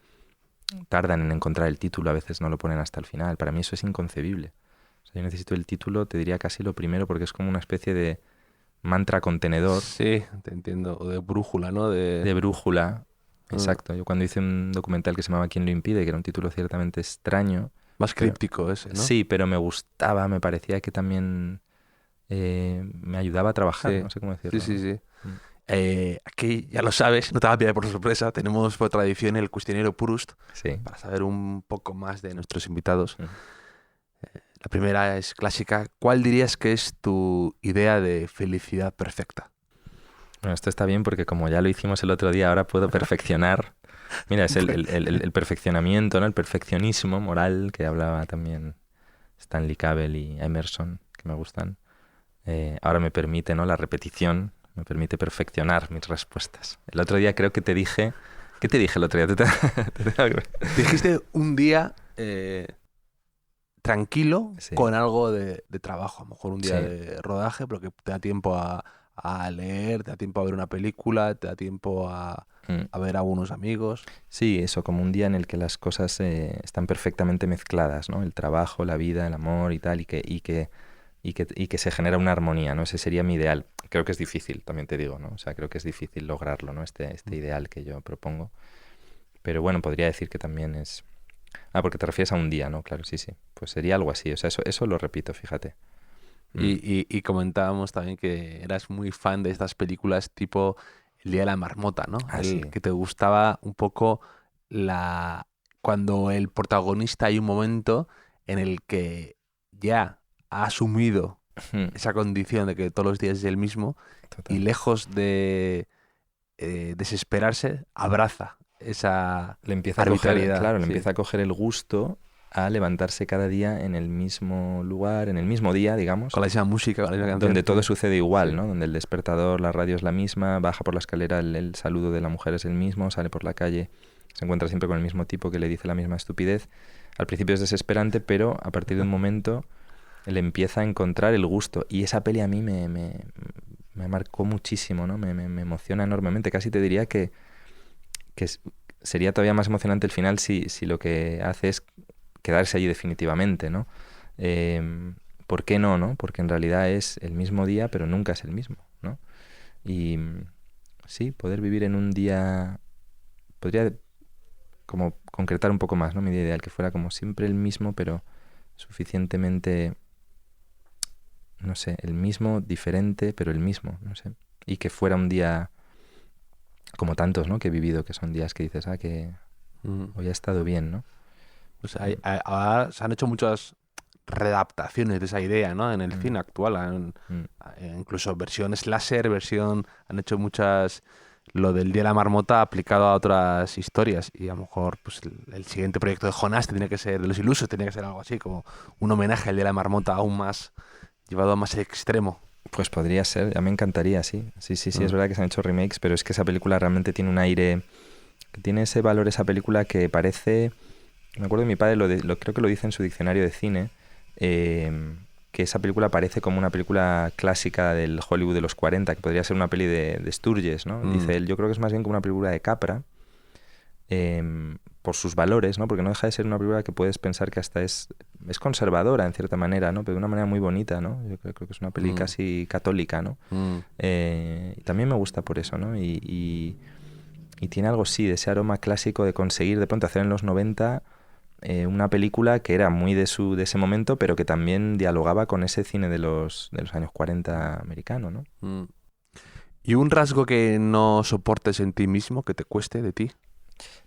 tardan en encontrar el título, a veces no lo ponen hasta el final. Para mí eso es inconcebible. O sea, yo necesito el título, te diría casi lo primero, porque es como una especie de mantra contenedor, Sí, te entiendo. O de brújula, ¿no? de brújula. Ah, Exacto. Yo cuando hice un documental que se llamaba ¿Quién lo impide?, que era un título ciertamente extraño. más Pero, críptico ese, ¿no? sí, pero me gustaba, me parecía que también me ayudaba a trabajar, Sí, no sé cómo sí, decirlo, sí, ¿no? sí. Mm. Aquí, ya lo sabes, no te va a pillar por sorpresa, tenemos por tradición el cuestionario Proust Sí. para saber un poco más de nuestros invitados. Mm. La primera es clásica. ¿Cuál dirías que es tu idea de felicidad perfecta? Bueno, esto está bien porque como ya lo hicimos el otro día, ahora puedo perfeccionar. Mira, es el perfeccionamiento, ¿no? El perfeccionismo moral que hablaba también Stanley Cavell y Emerson, que me gustan. Ahora me permite, ¿no? La repetición, me permite perfeccionar mis respuestas. El otro día creo que te dije... ¿Qué te dije el otro día? Dijiste un día tranquilo Sí. con algo de trabajo, a lo mejor un día Sí. de rodaje, pero que te da tiempo a leer, te da tiempo a ver una película, te da tiempo a ver a unos amigos. Sí, eso, como un día en el que las cosas están perfectamente mezcladas, ¿no? El trabajo, la vida, el amor y tal, y que se genera una armonía, ¿no? Ese sería mi ideal. Creo que es difícil, también te digo, ¿no? O sea, creo que es difícil lograrlo, ¿no? Este ideal que yo propongo. Pero bueno, podría decir que también es... Ah, porque te refieres a un día, ¿no? Claro, sí, sí. Pues sería algo así. O sea, eso lo repito, fíjate. Y comentábamos también que eras muy fan de estas películas tipo El Día de la Marmota, ¿no? Ah, sí. Que te gustaba un poco cuando el protagonista hay un momento en el que ya ha asumido esa condición de que todos los días es el mismo y Total. lejos de desesperarse, abraza esa Le empieza a coger, arbitrariedad. claro, le Sí. empieza a coger el gusto a levantarse cada día en el mismo lugar, en el mismo día, digamos, Con la misma música, con la misma canción. donde todo sucede igual, Sí. ¿no? Donde el despertador, la radio es la misma, baja por la escalera, el saludo de la mujer es el mismo, sale por la calle, se encuentra siempre con el mismo tipo que le dice la misma estupidez. Al principio es desesperante, pero a partir de un momento le empieza a encontrar el gusto. Y esa peli a mí me marcó muchísimo, ¿no? Me emociona enormemente. Casi te diría que sería todavía más emocionante el final si lo que hace es quedarse allí definitivamente, ¿no? ¿Por qué no, no? Porque en realidad es el mismo día, pero nunca es el mismo, ¿no? Y sí, poder vivir en un día, podría como concretar un poco más, ¿no? Mi día ideal, que fuera como siempre el mismo, pero suficientemente, no sé, el mismo, diferente, pero el mismo, no sé. Y que fuera un día como tantos, ¿no? Que he vivido, que son días que dices, que Mm. hoy ha estado bien, ¿no? Pues ahora se han hecho muchas readaptaciones de esa idea, ¿no? En el Mm, cine actual. mm, Incluso versión slasher, Han hecho muchas... Lo del Día de la Marmota aplicado a otras historias. Y a lo mejor pues, el siguiente proyecto de Jonás tiene que ser... De los Ilusos tiene que ser algo así, como un homenaje al Día de la Marmota aún más... Llevado a más extremo. Pues podría ser, ya me encantaría, sí. Sí, sí, sí, es Mm. verdad que se han hecho remakes, pero es que esa película realmente tiene un aire, que tiene ese valor, esa película que parece, me acuerdo de mi padre, creo que lo dice en su diccionario de cine, que esa película parece como una película clásica del Hollywood de los 40, que podría ser una peli de Sturges, ¿no? Mm. Dice él, yo creo que es más bien como una película de Capra, por sus valores, ¿no? Porque no deja de ser una película que puedes pensar que hasta es conservadora en cierta manera, ¿no? Pero de una manera muy bonita, ¿no? Yo creo que es una peli Mm. casi católica, ¿no? Mm. Y también me gusta por eso, ¿no? Y tiene algo, sí, de ese aroma clásico de conseguir de pronto hacer en los 90 una película que era muy de ese momento, pero que también dialogaba con ese cine de los años 40 americano, ¿no? Mm. ¿Y un rasgo que no soportes en ti mismo, que te cueste de ti?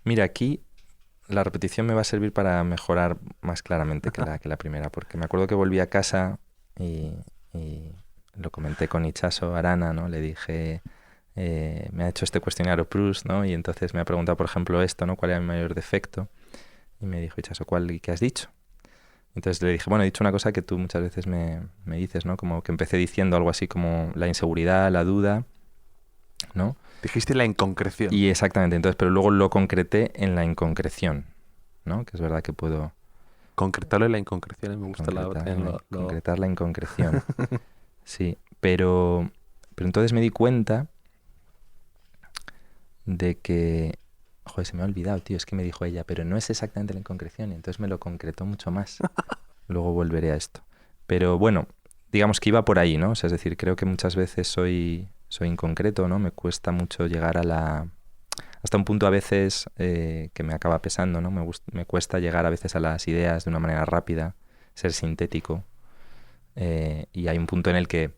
Mira, aquí la repetición me va a servir para mejorar más claramente que la primera, porque me acuerdo que volví a casa y lo comenté con Itxaso Arana, ¿no? Le dije, me ha hecho este cuestionario Proust, ¿no? Y entonces me ha preguntado, por ejemplo, esto, ¿no? ¿Cuál era mi mayor defecto? Y me dijo, Itxaso, ¿cuál y qué has dicho? Entonces le dije, bueno, he dicho una cosa que tú muchas veces me dices, ¿no? Como que empecé diciendo algo así como la inseguridad, la duda, ¿no? Dijiste la inconcreción. Y exactamente, entonces, pero luego lo concreté en la inconcreción, ¿no? Que es verdad que puedo Concretarlo en la inconcreción, me gusta concretar la inconcreción. Sí, pero entonces me di cuenta de que, joder, se me ha olvidado, tío, es que me dijo ella, pero no es exactamente la inconcreción, y entonces me lo concretó mucho más. Luego volveré a esto. Pero bueno, digamos que iba por ahí, ¿no? O sea, es decir, creo que muchas veces soy inconcreto, ¿no? Me cuesta mucho llegar hasta un punto a veces que me acaba pesando, ¿no? Me cuesta llegar a veces a las ideas de una manera rápida, ser sintético. Y hay un punto en el que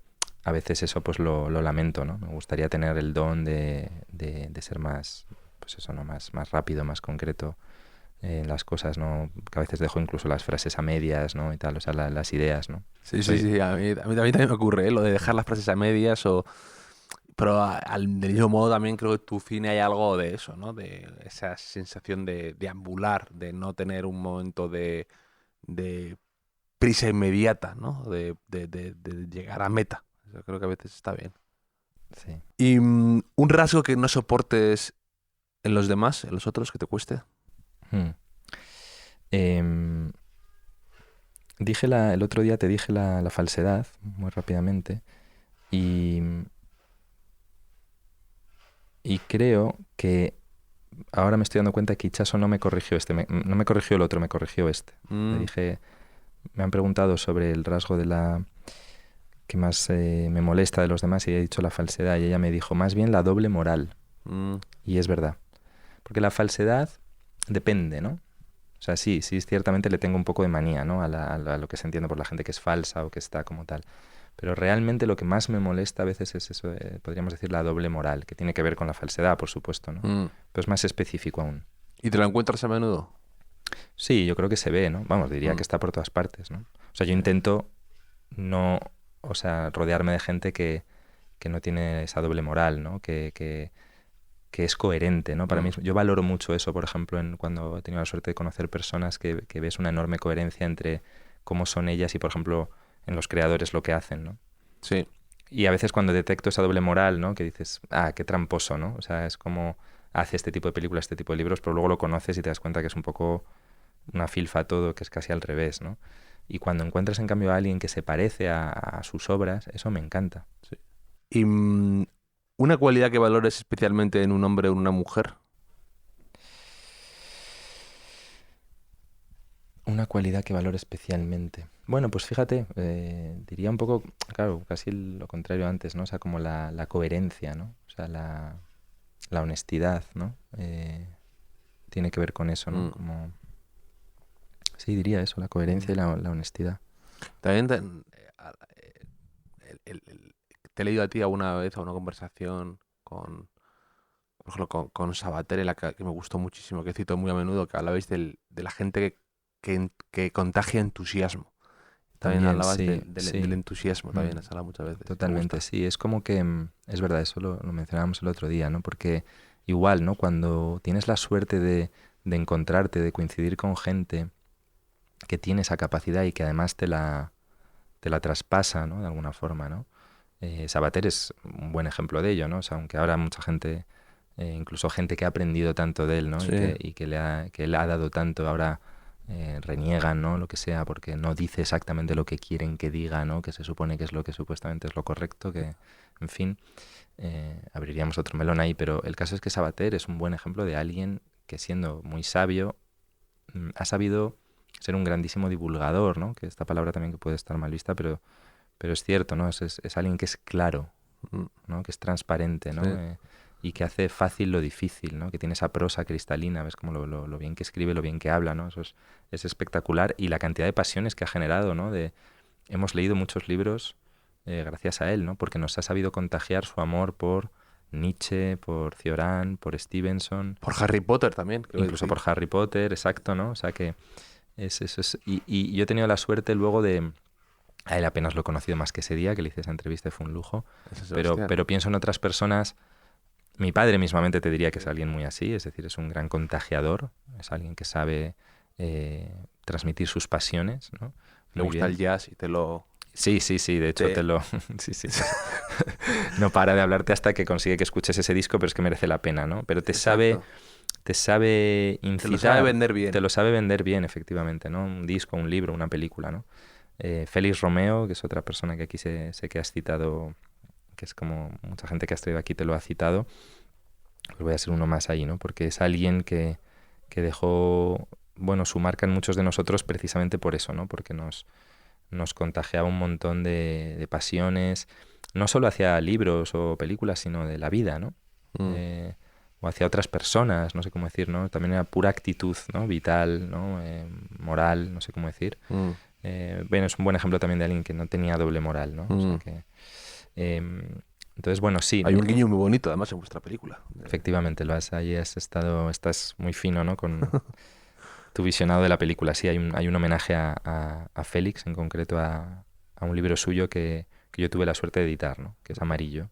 a veces eso pues lo lamento, ¿no? Me gustaría tener el don de ser más, pues eso, ¿no? Más rápido, más concreto en las cosas, ¿no? Que a veces dejo incluso las frases a medias, ¿no? Y tal, o sea, las ideas, ¿no? Sí, sí, sí, a mí también me ocurre, ¿eh? Lo de dejar las frases a medias Pero del mismo modo también creo que en tu cine hay algo de eso, ¿no? De esa sensación de ambular, de no tener un momento de prisa inmediata, ¿no? De llegar a meta. Eso creo que a veces está bien. Sí. ¿Y un rasgo que no soportes en los demás, en los otros, que te cueste? Hmm. Em, el otro día te dije la falsedad, muy rápidamente, y creo que ahora me estoy dando cuenta que Ichazo no me corrigió no me corrigió el otro, me corrigió este. Le Mm. dije, me han preguntado sobre el rasgo que más me molesta de los demás y he dicho la falsedad y ella me dijo, más bien la doble moral. Mm. Y es verdad. Porque la falsedad depende, ¿no? O sea, sí, ciertamente le tengo un poco de manía, ¿no? A lo que se entiende por la gente que es falsa o que está como tal. Pero realmente lo que más me molesta a veces es eso, podríamos decir, la doble moral, que tiene que ver con la falsedad, por supuesto, ¿no? Mm. Pero es más específico aún. ¿Y te lo encuentras a menudo? Sí, yo creo que se ve, ¿no? Vamos, diría Mm. que está por todas partes, ¿no? O sea, yo intento no, o sea, rodearme de gente que no tiene esa doble moral, ¿no? Que es coherente, ¿no? Para mí, yo valoro mucho eso, por ejemplo, cuando he tenido la suerte de conocer personas que ves una enorme coherencia entre cómo son ellas y, por ejemplo, en los creadores lo que hacen, ¿no? Sí. Y a veces cuando detecto esa doble moral, ¿no? Que dices, qué tramposo, ¿no? O sea, es como hace este tipo de películas, este tipo de libros, pero luego lo conoces y te das cuenta que es un poco una filfa todo, que es casi al revés, ¿no? Y cuando encuentras en cambio a alguien que se parece a sus obras, eso me encanta. Sí. ¿Y una cualidad que valores especialmente en un hombre o en una mujer? Una cualidad que valoro especialmente. Bueno, pues fíjate, diría un poco, claro, casi lo contrario antes, ¿no? O sea, como la coherencia, ¿no? O sea, la honestidad, ¿no? Tiene que ver con eso, ¿no? Como... Sí, diría eso, la coherencia y la honestidad. También te he leído a ti alguna vez a una conversación con, por ejemplo, con Sabater, en la que me gustó muchísimo, que cito muy a menudo, que hablabais de la gente que contagia entusiasmo. También hablabas sí, del entusiasmo, también has hablado muchas veces. Totalmente, sí. Es como que, es verdad, eso lo mencionábamos el otro día, ¿no? Porque igual, ¿no? Cuando tienes la suerte de encontrarte, de coincidir con gente que tiene esa capacidad y que además te la traspasa, ¿no? De alguna forma, ¿no? Sabater es un buen ejemplo de ello, ¿no? O sea, aunque ahora mucha gente, incluso gente que ha aprendido tanto de él, ¿no? Sí. Y que le ha dado tanto, ahora reniegan, ¿no? Lo que sea, porque no dice exactamente lo que quieren que diga, ¿no? Que se supone que es lo que supuestamente es lo correcto, que, en fin, abriríamos otro melón ahí, pero el caso es que Sabater es un buen ejemplo de alguien que, siendo muy sabio, ha sabido ser un grandísimo divulgador, ¿no? Que esta palabra también que puede estar mal vista, pero es cierto, ¿no? Es alguien que es claro, ¿no? Que es transparente, ¿no? Sí. Y que hace fácil lo difícil, ¿no? Que tiene esa prosa cristalina, ves como lo bien que escribe, lo bien que habla, ¿no? Eso es espectacular. Y la cantidad de pasiones que ha generado, ¿no? Hemos leído muchos libros gracias a él, ¿no? Porque nos ha sabido contagiar su amor por Nietzsche, por Cioran, por Stevenson. Por Harry Potter también. Incluso por Harry Potter, exacto, ¿no? O sea que eso es... Y yo he tenido la suerte luego de... A él apenas lo he conocido más que ese día que le hice esa entrevista y fue un lujo. Pero pienso en otras personas. Mi padre mismamente te diría que es alguien muy así, es decir, es un gran contagiador, es alguien que sabe transmitir sus pasiones, ¿no? Le gusta el jazz y te lo... Sí, de hecho te lo... sí. No para de hablarte hasta que consigue que escuches ese disco, pero es que merece la pena, ¿no? Pero te sabe incitar. Te lo sabe vender bien. Te lo sabe vender bien, efectivamente, ¿no? Un disco, un libro, una película, ¿no? Félix Romeo, que es otra persona que aquí sé que has citado, que es como mucha gente que has traído aquí te lo ha citado, pues voy a ser uno más ahí, ¿no? Porque es alguien que dejó, bueno, su marca en muchos de nosotros precisamente por eso, ¿no? Porque nos contagiaba un montón de pasiones, no solo hacia libros o películas, sino de la vida, ¿no? O hacia otras personas, no sé cómo decir, ¿no? También era pura actitud, ¿no? Vital, ¿no? Moral, no sé cómo decir. Bueno, es un buen ejemplo también de alguien que no tenía doble moral, ¿no? O sea que, entonces, bueno, sí. Hay un guiño muy bonito, además, en vuestra película. Efectivamente, estás muy fino, ¿no? Con tu visionado de la película. Sí, hay un homenaje a Félix, en concreto a un libro suyo que yo tuve la suerte de editar, ¿no? Que es Amarillo.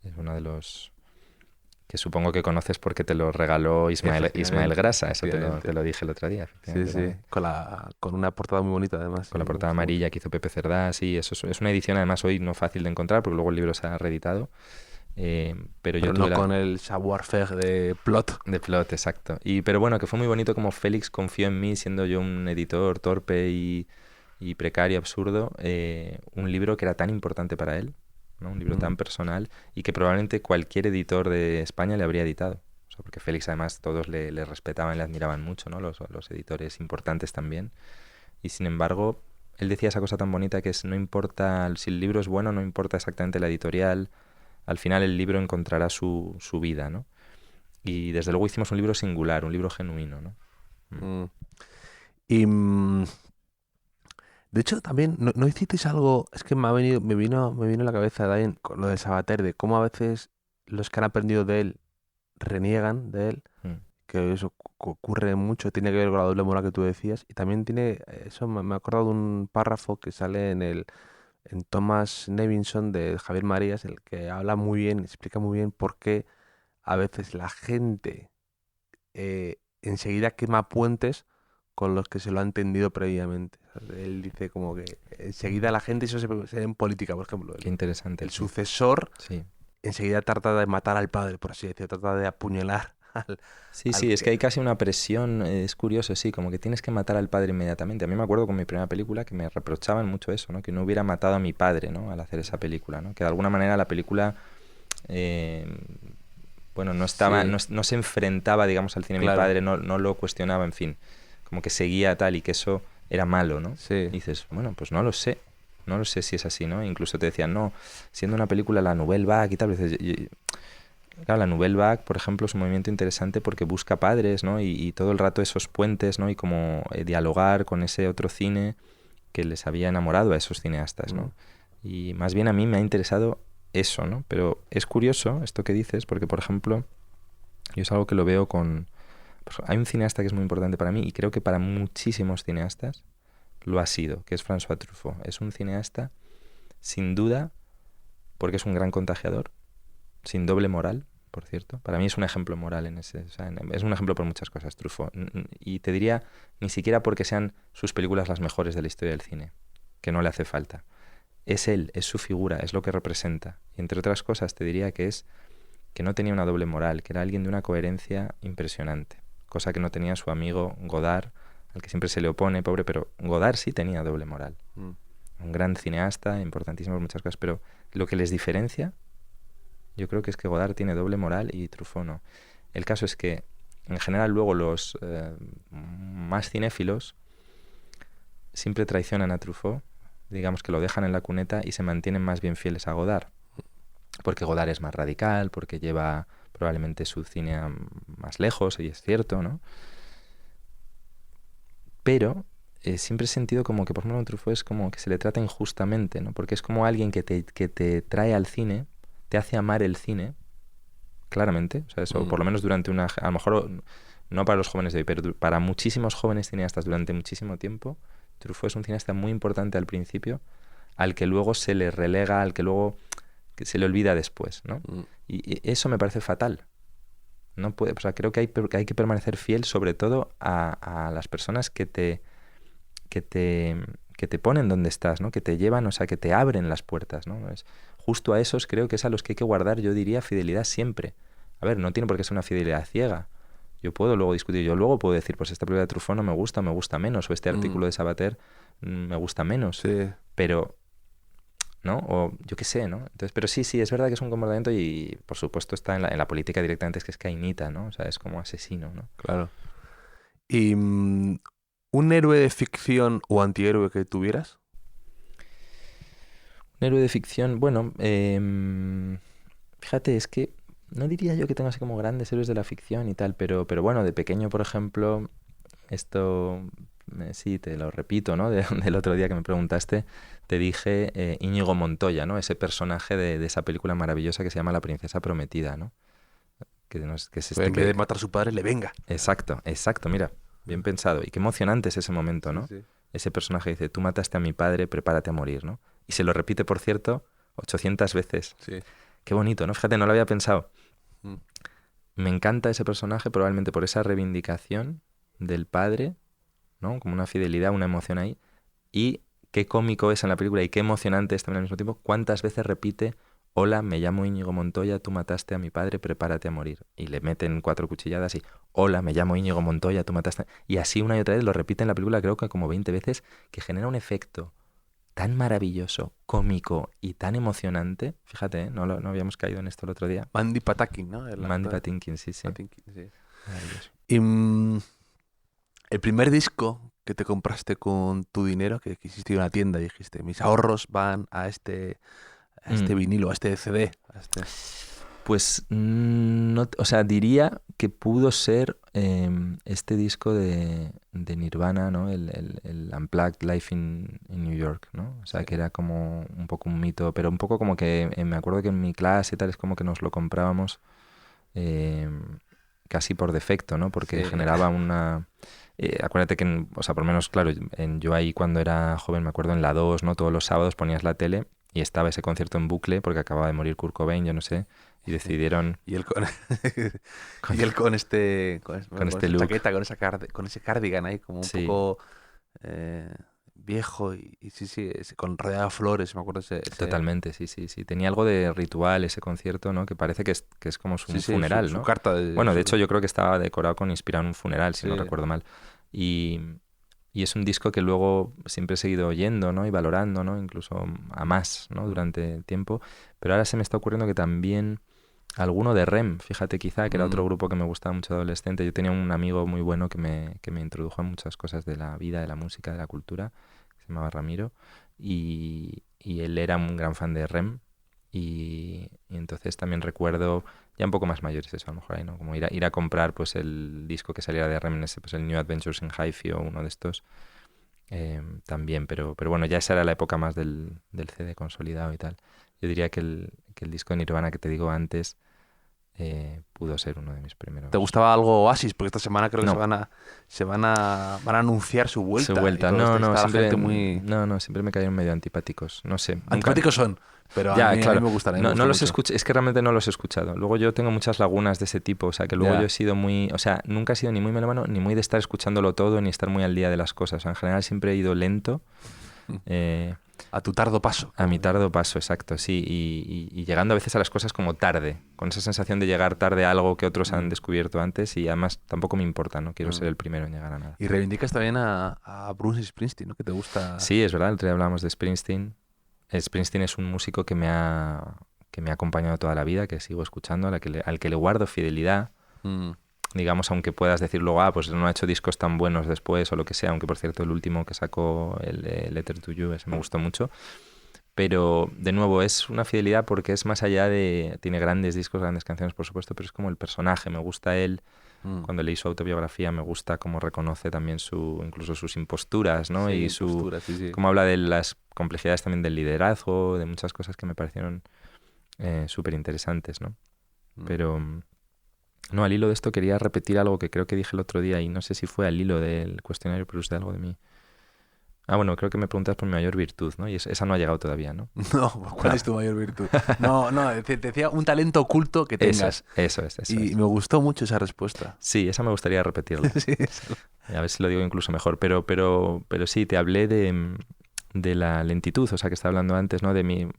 Es uno de los... que supongo que conoces porque te lo regaló Ismael Grasa, eso te lo dije el otro día. Sí, con una portada muy bonita además. Con la portada amarilla que hizo Pepe Cerdá, sí, eso es una edición además hoy no fácil de encontrar porque luego el libro se ha reeditado. Pero yo no con el savoir-faire de Plot. De Plot, exacto. Pero bueno, que fue muy bonito como Félix confió en mí, siendo yo un editor torpe y precario, absurdo, un libro que era tan importante para él, ¿no? Un libro tan personal y que probablemente cualquier editor de España le habría editado. O sea, porque Félix además todos le respetaban, le admiraban mucho, ¿no? Los editores importantes también. Y sin embargo, él decía esa cosa tan bonita que es no importa si el libro es bueno, no importa exactamente la editorial, al final el libro encontrará su vida, ¿no? Y desde luego hicimos un libro singular, un libro genuino, ¿no? Y... de hecho, también, ¿no hicisteis algo? Es que me vino a la cabeza, Dain, con lo de Sabater, de cómo a veces los que han aprendido de él reniegan de él, que eso ocurre mucho, tiene que ver con la doble moral que tú decías, y también tiene, eso me he acordado de un párrafo que sale en Thomas Nevinson de Javier Marías, el que habla muy bien, explica muy bien por qué a veces la gente enseguida quema puentes con los que se lo ha entendido previamente. O sea, él dice como que enseguida la gente, eso se ve en política, por ejemplo. Qué interesante. El sucesor sí. Enseguida trata de matar al padre, por así decirlo, trata de apuñalar al... Sí, es que hay casi una presión, es curioso, sí, como que tienes que matar al padre inmediatamente. A mí me acuerdo con mi primera película que me reprochaban mucho eso, ¿no? Que no hubiera matado a mi padre, ¿no? Al hacer esa película, ¿no? Que de alguna manera la película... bueno, no estaba, sí. no se enfrentaba, digamos, al cine. Claro. Mi padre no lo cuestionaba, en fin, como que seguía tal y que eso era malo, ¿no? Sí. Y dices, bueno, pues no lo sé si es así, ¿no? Incluso te decían, no, siendo una película la nouvelle vague y tal, dices, Claro, la Nouvelle Vague, por ejemplo, es un movimiento interesante porque busca padres, ¿no? Y todo el rato esos puentes, ¿no? Y como dialogar con ese otro cine que les había enamorado a esos cineastas, ¿no? Y más bien a mí me ha interesado eso, ¿no? Pero es curioso esto que dices porque, por ejemplo, yo es algo que lo veo con... pues, hay un cineasta que es muy importante para mí y creo que para muchísimos cineastas lo ha sido, que es François Truffaut. Es un cineasta, sin duda, porque es un gran contagiador, sin doble moral, por cierto. Para mí es un ejemplo moral en ese... o sea, es un ejemplo por muchas cosas, Truffaut. Y te diría, ni siquiera porque sean sus películas las mejores de la historia del cine, que no le hace falta. Es él, es su figura, es lo que representa. Y entre otras cosas te diría que es que no tenía una doble moral, que era alguien de una coherencia impresionante, cosa que no tenía su amigo Godard, al que siempre se le opone, pobre, pero Godard sí tenía doble moral. Un gran cineasta, importantísimo por muchas cosas, pero lo que les diferencia, yo creo que es que Godard tiene doble moral y Truffaut no. El caso es que, en general, luego los más cinéfilos siempre traicionan a Truffaut, digamos que lo dejan en la cuneta y se mantienen más bien fieles a Godard. Porque Godard es más radical, porque lleva probablemente su cine más lejos, y es cierto, ¿no? Pero siempre he sentido como que, por ejemplo, Truffaut es como que se le trata injustamente, ¿no? Porque es como alguien que te trae al cine, te hace amar el cine, claramente, o sea, eso, por lo menos durante una... A lo mejor no para los jóvenes de hoy, pero para muchísimos jóvenes cineastas durante muchísimo tiempo, Truffaut es un cineasta muy importante al principio, al que luego se le relega, al que luego que se le olvida después, ¿no? Y eso me parece fatal. No puede, o sea, creo que hay que permanecer fiel sobre todo a las personas que te ponen donde estás, ¿no? Que te llevan, o sea, que te abren las puertas, ¿no? Justo a esos creo que es a los que hay que guardar, yo diría, fidelidad siempre. A ver, no tiene por qué ser una fidelidad ciega. Yo puedo luego discutir, yo luego puedo decir, pues esta película de Truffaut no me gusta menos, o este artículo de Sabater me gusta menos. Sí. Pero, ¿no? O yo qué sé, ¿no? Entonces, pero sí, es verdad que es un comportamiento y, por supuesto, está en la política directamente, es que es cainita, ¿no? O sea, es como asesino, ¿no? Claro. ¿Y un héroe de ficción o antihéroe que tuvieras? Un héroe de ficción, bueno, fíjate, es que no diría yo que tengo así como grandes héroes de la ficción y tal, pero bueno, de pequeño, por ejemplo, esto, sí, te lo repito, ¿no? Del otro día que me preguntaste, te dije Íñigo Montoya, ¿no? Ese personaje de esa película maravillosa que se llama La princesa prometida, ¿no? Que es En vez de matar a su padre, le venga. Exacto, mira, bien pensado. Y qué emocionante es ese momento, ¿no? Sí. Ese personaje dice, tú mataste a mi padre, prepárate a morir, ¿no? Y se lo repite, por cierto, 800 veces. Sí. Qué bonito, ¿no? Fíjate, no lo había pensado. Mm. Me encanta ese personaje probablemente por esa reivindicación del padre, ¿no? Como una fidelidad, una emoción ahí. Y qué cómico es en la película y qué emocionante es también al mismo tiempo. Cuántas veces repite, hola, me llamo Íñigo Montoya, tú mataste a mi padre, prepárate a morir. Y le meten 4 cuchilladas y, hola, me llamo Íñigo Montoya, tú mataste... Y así una y otra vez lo repite en la película, creo que como 20 veces, que genera un efecto tan maravilloso, cómico y tan emocionante. Fíjate, no habíamos caído en esto el otro día. Mandy Patinkin, ¿no? Mandy Patinkin, sí. Patinkin, sí. Maravilloso. Y el primer disco que te compraste con tu dinero, que quisiste ir a una tienda y dijiste, mis ahorros van a este vinilo, a este CD. Pues, no, o sea, diría que pudo ser este disco de Nirvana, ¿no? El Unplugged Live in New York, ¿no? O sea, Sí. que era como un poco un mito, pero un poco como que me acuerdo que en mi clase y tal es como que nos lo comprábamos casi por defecto, ¿no? Porque Sí. generaba una... acuérdate que, o sea, por lo menos, claro, yo ahí cuando era joven, me acuerdo en la 2, ¿no? Todos los sábados ponías la tele y estaba ese concierto en bucle porque acababa de morir Kurt Cobain, yo no sé, y decidieron... Y él con, y él con este esa look. chaqueta, con ese cardigan ahí como un Sí. poco viejo y sí, con rodeado de flores, me acuerdo ese... Totalmente, sí. Tenía algo de ritual ese concierto, ¿no? Que parece que es como su funeral, su ¿no? carta de... Bueno, de hecho yo creo que estaba decorado con inspirado en un funeral, si no Sí. recuerdo mal. Y es un disco que luego siempre he seguido oyendo, ¿no? Y valorando, ¿no? Incluso a más, ¿no? Durante el tiempo. Pero ahora se me está ocurriendo que también alguno de REM, fíjate, quizá, que era otro grupo que me gustaba mucho de adolescente. Yo tenía un amigo muy bueno que me introdujo a muchas cosas de la vida, de la música, de la cultura, que se llamaba Ramiro, y él era un gran fan de REM. Y entonces también recuerdo ya un poco más mayores eso, a lo mejor ahí, ¿no? Como ir a comprar pues el disco que saliera de Reminiscence, pues el New Adventures in Hi-Fi o uno de estos, también, pero bueno, ya esa era la época más del CD consolidado y tal. Yo diría que el disco de Nirvana que te digo antes pudo ser uno de mis primeros. ¿Te gustaba algo Oasis? Porque esta semana creo que No. van a anunciar su vuelta. Su vuelta, y todo esto, no, está la siempre, gente muy... siempre me cayeron medio antipáticos, no sé. Nunca... Antipáticos son, pero Ya, a mí claro. me gustan. No los escuché, es que realmente no los he escuchado. Luego yo tengo muchas lagunas de ese tipo, o sea, que luego Ya. yo he sido muy... O sea, nunca he sido ni muy melómano, ni muy de estar escuchándolo todo, ni estar muy al día de las cosas. O sea, en general siempre he ido lento. A tu tardo paso. A mi tardo paso, exacto, sí. Y llegando a veces a las cosas como tarde, con esa sensación de llegar tarde a algo que otros han descubierto antes y además tampoco me importa, no quiero ser el primero en llegar a nada. Y reivindicas también a Bruce Springsteen, ¿no? Que te gusta... Sí, es verdad, el otro día hablábamos de Springsteen. Springsteen es un músico que me ha acompañado toda la vida, que sigo escuchando, al que le guardo fidelidad. Digamos, aunque puedas decir luego, pues no ha hecho discos tan buenos después o lo que sea, aunque por cierto el último que sacó, el Letter to You, ese me gustó mucho. Pero, de nuevo, es una fidelidad porque es más allá de... Tiene grandes discos, grandes canciones, por supuesto, pero es como el personaje. Me gusta él. Cuando leí su autobiografía me gusta cómo reconoce también incluso sus imposturas, ¿no? Sí, y imposturas, sí. cómo habla de las complejidades también del liderazgo, de muchas cosas que me parecieron súper interesantes, ¿no? Pero... No, al hilo de esto quería repetir algo que creo que dije el otro día y no sé si fue al hilo del cuestionario, pero usted algo de mí. Bueno, creo que me preguntas por mi mayor virtud, ¿no? Y esa no ha llegado todavía, ¿no? No, ¿cuál es tu mayor virtud? No, te decía un talento oculto que tengas. Eso es. Y me gustó mucho esa respuesta. Sí, esa me gustaría repetirla. Sí, a ver si lo digo incluso mejor. Pero sí, te hablé de la lentitud, o sea, que estaba hablando antes, ¿no?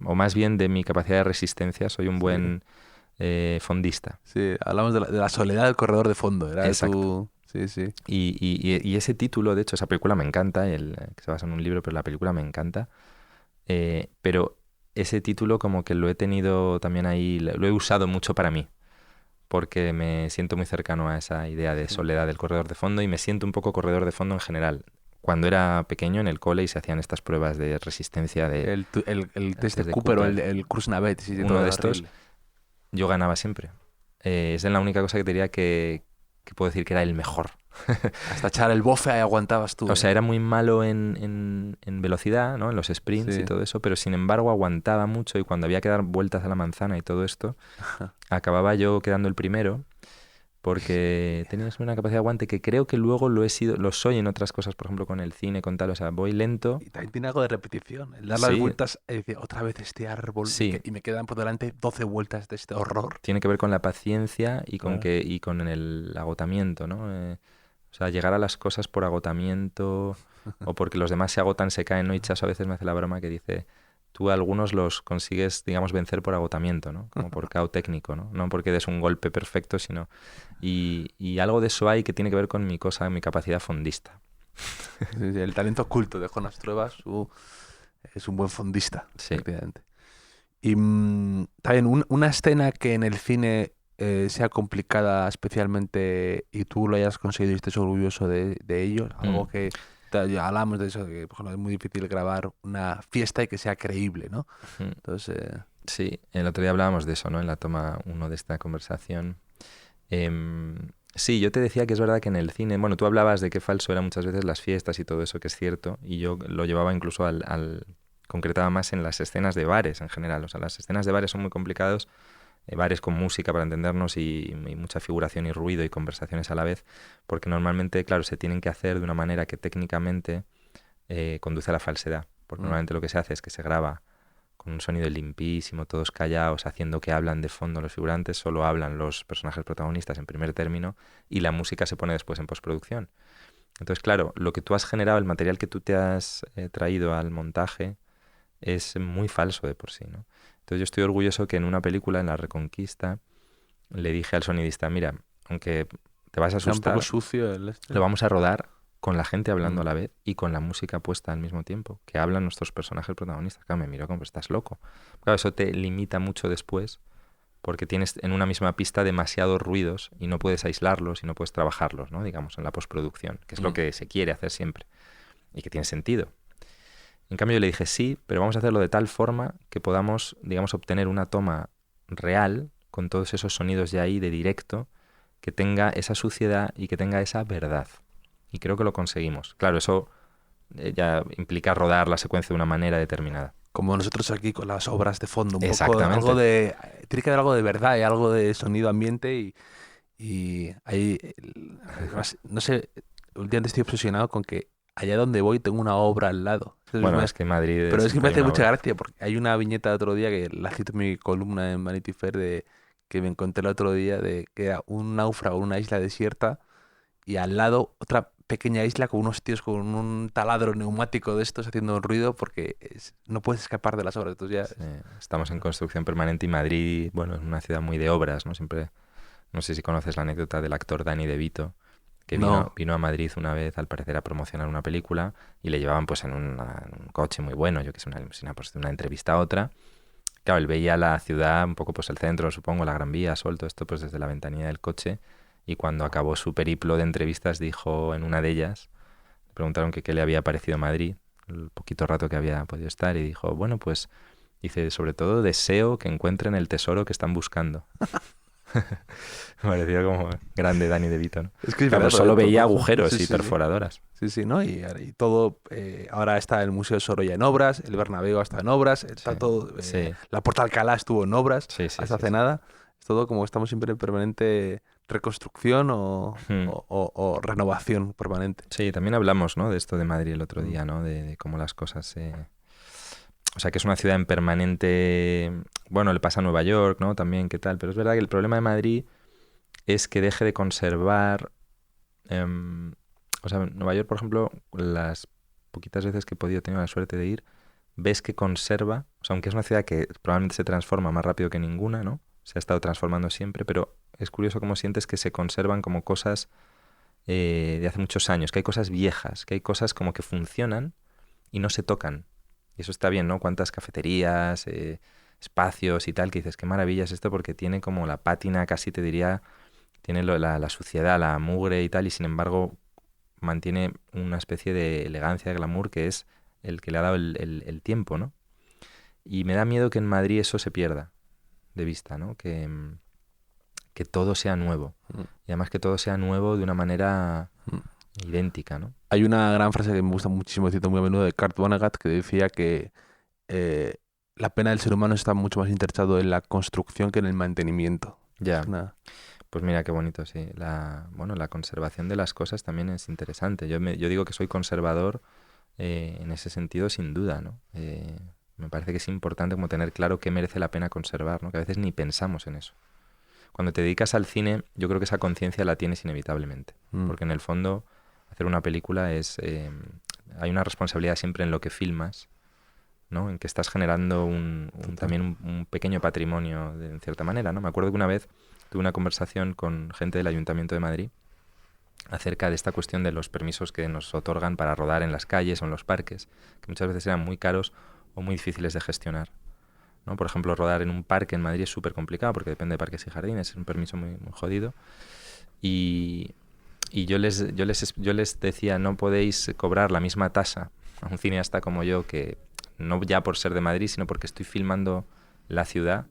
O más bien de mi capacidad de resistencia. Soy un buen fondista. Sí, hablamos de la soledad del corredor de fondo. Era exacto. Sí. Y ese título, de hecho, esa película me encanta, que se basa en un libro, pero la película me encanta. Pero ese título como que lo he tenido también ahí, lo he usado mucho para mí, porque me siento muy cercano a esa idea de soledad del corredor de fondo y me siento un poco corredor de fondo en general. Cuando era pequeño en el cole y se hacían estas pruebas de resistencia de... El test de Cooper o el Kurznavet. Sí, uno de estos, yo ganaba siempre. Es la única cosa que te diría que puedo decir que era el mejor. Hasta echar el bofe ahí aguantabas tú. O sea, era muy malo en velocidad, ¿no? En los sprints y todo eso, pero sin embargo aguantaba mucho y cuando había que dar vueltas a la manzana y todo esto, acababa yo quedando el primero porque tenías una capacidad de aguante que creo que luego lo soy en otras cosas, por ejemplo con el cine, con tal, o sea, voy lento. Y también tiene algo de repetición, el dar las vueltas y decir otra vez este árbol y me quedan por delante 12 vueltas de este horror. Tiene que ver con la paciencia y con con el agotamiento, ¿no? O sea, llegar a las cosas por agotamiento o porque los demás se agotan, se caen, ¿no? Y Chaso a veces me hace la broma que dice, tú a algunos los consigues, digamos, vencer por agotamiento, ¿no? Como por KO técnico, ¿no? No porque des un golpe perfecto, sino... Y algo de eso hay que tiene que ver con mi capacidad fondista. Sí, el talento oculto de Jonas Truebas es un buen fondista, sí. Efectivamente. Y también una escena que en el cine sea complicada especialmente y tú lo hayas conseguido y estés orgulloso de ello, algo que ya hablamos de eso, que por ejemplo es muy difícil grabar una fiesta y que sea creíble, ¿no? Entonces... Sí, el otro día hablábamos de eso, ¿no? En la toma 1 de esta conversación. Sí, yo te decía que es verdad que en el cine, bueno, tú hablabas de qué falso eran muchas veces las fiestas y todo eso, que es cierto, y yo lo llevaba incluso concretaba más en las escenas de bares en general. O sea, las escenas de bares son muy complicados, bares con música para entendernos y mucha figuración y ruido y conversaciones a la vez, porque normalmente, claro, se tienen que hacer de una manera que técnicamente conduce a la falsedad, porque normalmente lo que se hace es que se graba con un sonido limpísimo, todos callados, haciendo que hablan de fondo los figurantes, solo hablan los personajes protagonistas en primer término y la música se pone después en postproducción. Entonces, claro, lo que tú has generado, el material que tú te has traído al montaje es muy falso de por sí, ¿no? Entonces yo estoy orgulloso que en una película, en La Reconquista, le dije al sonidista, mira, aunque te vas a asustar, un poco sucio lo vamos a rodar con la gente hablando a la vez y con la música puesta al mismo tiempo, que hablan nuestros personajes protagonistas. Claro, me miró como, estás loco. Claro, eso te limita mucho después porque tienes en una misma pista demasiados ruidos y no puedes aislarlos y no puedes trabajarlos, ¿no? Digamos, en la postproducción, que es lo que se quiere hacer siempre y que tiene sentido. En cambio yo le dije, sí, pero vamos a hacerlo de tal forma que podamos, digamos, obtener una toma real con todos esos sonidos ya ahí de directo, que tenga esa suciedad y que tenga esa verdad. Y creo que lo conseguimos. Claro, eso ya implica rodar la secuencia de una manera determinada. Como nosotros aquí con las obras de fondo, un poco Exactamente. algo de... Tiene que haber algo de verdad y algo de sonido ambiente y ahí... Además, no sé, últimamente estoy obsesionado con que allá donde voy tengo una obra al lado. Bueno, es que Madrid Pero es que me siempre hay hace una mucha obra. gracia porque hay una viñeta de otro día que la cito en mi columna en Vanity Fair que me encontré el otro día de que era un náufrago en una isla desierta y al lado otra pequeña isla con unos tíos con un taladro neumático de estos haciendo un ruido porque no puedes escapar de las obras. Entonces ya... Sí, estamos en construcción permanente y Madrid, bueno, es una ciudad muy de obras, ¿no? Siempre, no sé si conoces la anécdota del actor Danny DeVito, que No. vino a Madrid una vez, al parecer, a promocionar una película y le llevaban pues en un coche muy bueno, yo que sé, una limusina, pues de una entrevista a otra. Claro, él veía la ciudad, un poco pues el centro, supongo, la Gran Vía, Sol, todo esto pues desde la ventanilla del coche, y cuando acabó su periplo de entrevistas dijo en una de ellas, le preguntaron que qué le había parecido Madrid, el poquito rato que había podido estar, y dijo, bueno, pues dice, sobre todo deseo que encuentren el tesoro que están buscando. Me pareció como grande Danny DeVito, ¿no? Es que es Claro, verdad, solo todo- veía todo- agujeros sí, y sí, sí. perforadoras. Sí, sí, ¿no? Y todo, ahora está el Museo Sorolla en obras, el Bernabéu está en obras, está Sí, todo, sí, la Puerta de Alcalá estuvo en obras sí, sí, hasta sí, hace sí. nada. Es todo como estamos siempre en permanente reconstrucción Hmm. o renovación permanente. Sí, también hablamos, ¿no? De esto de Madrid el otro Mm. día, ¿no? De cómo las cosas se... O sea, que es una ciudad en permanente... Bueno, le pasa a Nueva York, ¿no? También, ¿qué tal? Pero es verdad que el problema de Madrid es que deje de conservar... o sea, en Nueva York, por ejemplo, las poquitas veces que he podido tener la suerte de ir, ves que conserva... O sea, aunque es una ciudad que probablemente se transforma más rápido que ninguna, ¿no? Se ha estado transformando siempre, pero es curioso cómo sientes que se conservan como cosas de hace muchos años, que hay cosas viejas, que hay cosas como que funcionan y no se tocan. Y eso está bien, ¿no? Cuántas cafeterías, espacios y tal, que dices, qué maravilla es esto porque tiene como la pátina, casi te diría, tiene la suciedad, la mugre y tal, y sin embargo mantiene una especie de elegancia, de glamour, que es el que le ha dado el tiempo, ¿no? Y me da miedo que en Madrid eso se pierda de vista, ¿no? Que todo sea nuevo. Mm. Y además que todo sea nuevo de una manera Mm. idéntica, ¿no? Hay una gran frase que me gusta muchísimo, cito muy a menudo de Kurt Vonnegut, que decía que la pena del ser humano está mucho más interesado en la construcción que en el mantenimiento. Ya. Nada. Pues mira qué bonito, sí. Bueno, la conservación de las cosas también es interesante. Yo digo que soy conservador en ese sentido, sin duda, ¿no? Me parece que es importante como tener claro qué merece la pena conservar, ¿no? Que a veces ni pensamos en eso. Cuando te dedicas al cine, yo creo que esa conciencia la tienes inevitablemente. Mm. Porque en el fondo, hacer una película es... hay una responsabilidad siempre en lo que filmas, ¿no? En que estás generando también un pequeño patrimonio, en cierta manera, ¿no? Me acuerdo que una vez tuve una conversación con gente del Ayuntamiento de Madrid acerca de esta cuestión de los permisos que nos otorgan para rodar en las calles o en los parques, que muchas veces eran muy caros o muy difíciles de gestionar, ¿no? Por ejemplo, rodar en un parque en Madrid es súper complicado porque depende de parques y jardines, es un permiso muy, muy jodido. Y yo les decía, no podéis cobrar la misma tasa a un cineasta como yo, que no ya por ser de Madrid, sino porque estoy filmando la ciudad.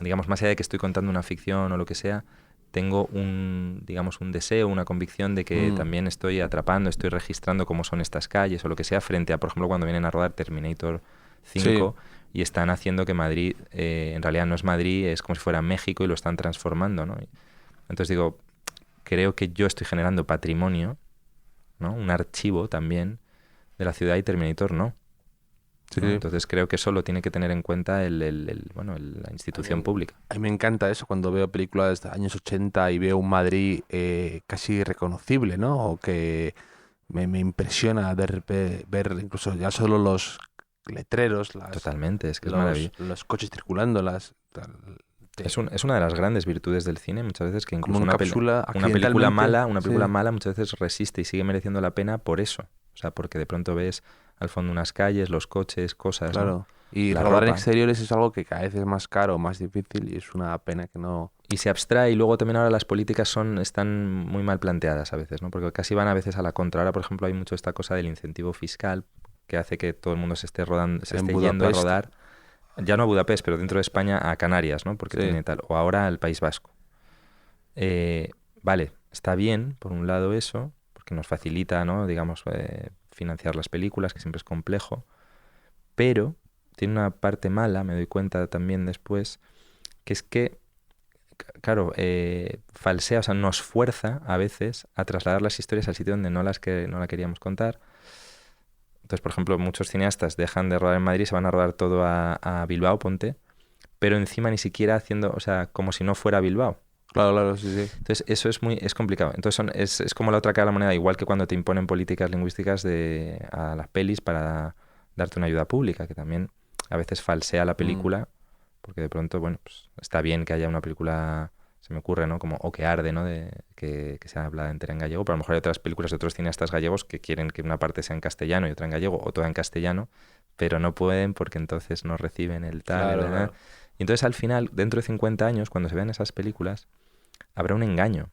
Digamos, más allá de que estoy contando una ficción o lo que sea, tengo un deseo, una convicción de que también estoy atrapando, estoy registrando cómo son estas calles o lo que sea, frente a, por ejemplo, cuando vienen a rodar Terminator 5 y están haciendo que Madrid, en realidad no es Madrid, es como si fuera México y lo están transformando, ¿no? Entonces digo, creo que yo estoy generando patrimonio, ¿no? Un archivo también de la ciudad y Terminator no. Sí. ¿no? Entonces creo que eso lo tiene que tener en cuenta la institución pública. A mí me encanta eso cuando veo películas de años 80 y veo un Madrid casi reconocible, ¿no? O que me impresiona ver incluso ya solo los letreros, Totalmente, es que es maravilloso. los coches circulando, Es una de las grandes virtudes del cine, muchas veces que incluso como una película mala muchas veces resiste y sigue mereciendo la pena por eso. O sea, porque de pronto ves al fondo unas calles, los coches, cosas, claro. ¿no? Y La rodar en ropa. exteriores es algo que cada vez es más caro, más difícil y es una pena que no... Y se abstrae y luego también ahora las políticas están muy mal planteadas a veces, ¿no? Porque casi van a veces a la contra. Ahora, por ejemplo, hay mucho esta cosa del incentivo fiscal que hace que todo el mundo se esté En yendo a Budapest. rodar ya no a Budapest, pero dentro de España a Canarias, ¿no? Porque Sí. tiene tal. O ahora al País Vasco. Vale, está bien, por un lado eso, porque nos facilita, ¿no? Digamos, financiar las películas, que siempre es complejo, pero tiene una parte mala, me doy cuenta también después, que es que, claro, falsea, o sea, nos fuerza a veces a trasladar las historias al sitio donde no la queríamos contar. Entonces, por ejemplo, muchos cineastas dejan de rodar en Madrid, se van a rodar todo a Bilbao, ponte, pero encima ni siquiera haciendo, o sea, como si no fuera Bilbao. Claro, sí, sí. Entonces, eso es complicado. Entonces, es como la otra cara de la moneda, igual que cuando te imponen políticas lingüísticas a las pelis para darte una ayuda pública, que también a veces falsea la película, porque de pronto, bueno, pues está bien que haya una película, se me ocurre, ¿no? Como O que arde, ¿no? Que sea hablada entera en gallego, pero a lo mejor hay otras películas de otros cineastas gallegos que quieren que una parte sea en castellano y otra en gallego, o toda en castellano, pero no pueden porque entonces no reciben el tal, Claro, ¿verdad? claro. Y entonces al final, dentro de 50 años, cuando se vean esas películas, habrá un engaño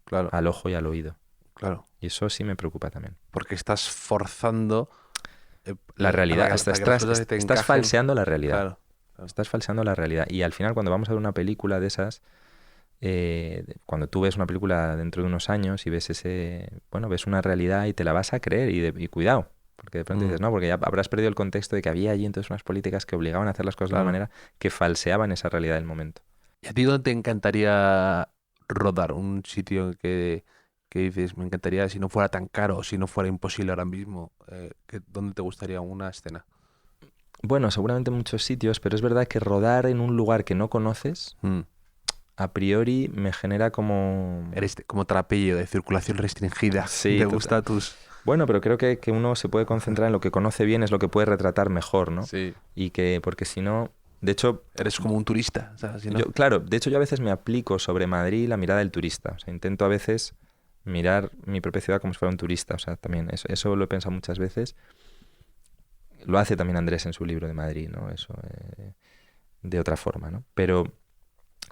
Claro, al ojo y al oído. claro. Y eso sí me preocupa también. Porque estás forzando La realidad, para que las cosas te estás encajen. falseando la realidad. Claro. Estás falseando la realidad. Y al final, cuando vamos a ver una película de esas, cuando tú ves una película dentro de unos años y ves ves una realidad y te la vas a creer y cuidado. Porque de pronto dices, no, porque ya habrás perdido el contexto de que había allí entonces unas políticas que obligaban a hacer las cosas de una manera que falseaban esa realidad del momento. ¿Y a ti dónde te encantaría rodar? Un sitio que dices, me encantaría, si no fuera tan caro, si no fuera imposible ahora mismo, ¿dónde te gustaría una escena? Bueno, seguramente muchos sitios, pero es verdad que rodar en un lugar que no conoces, a priori me genera como... Eres como trapillo de circulación restringida. Sí, te total. gusta tus... Bueno, pero creo que uno se puede concentrar en lo que conoce bien, es lo que puede retratar mejor, ¿no? Sí. Y que, porque si no, de hecho... Eres como un turista, ¿sabes? Si no... Claro, de hecho yo a veces me aplico sobre Madrid la mirada del turista. O sea, intento a veces mirar mi propia ciudad como si fuera un turista. O sea, también eso lo he pensado muchas veces. Lo hace también Andrés en su libro de Madrid, ¿no? Eso, de otra forma, ¿no? Pero,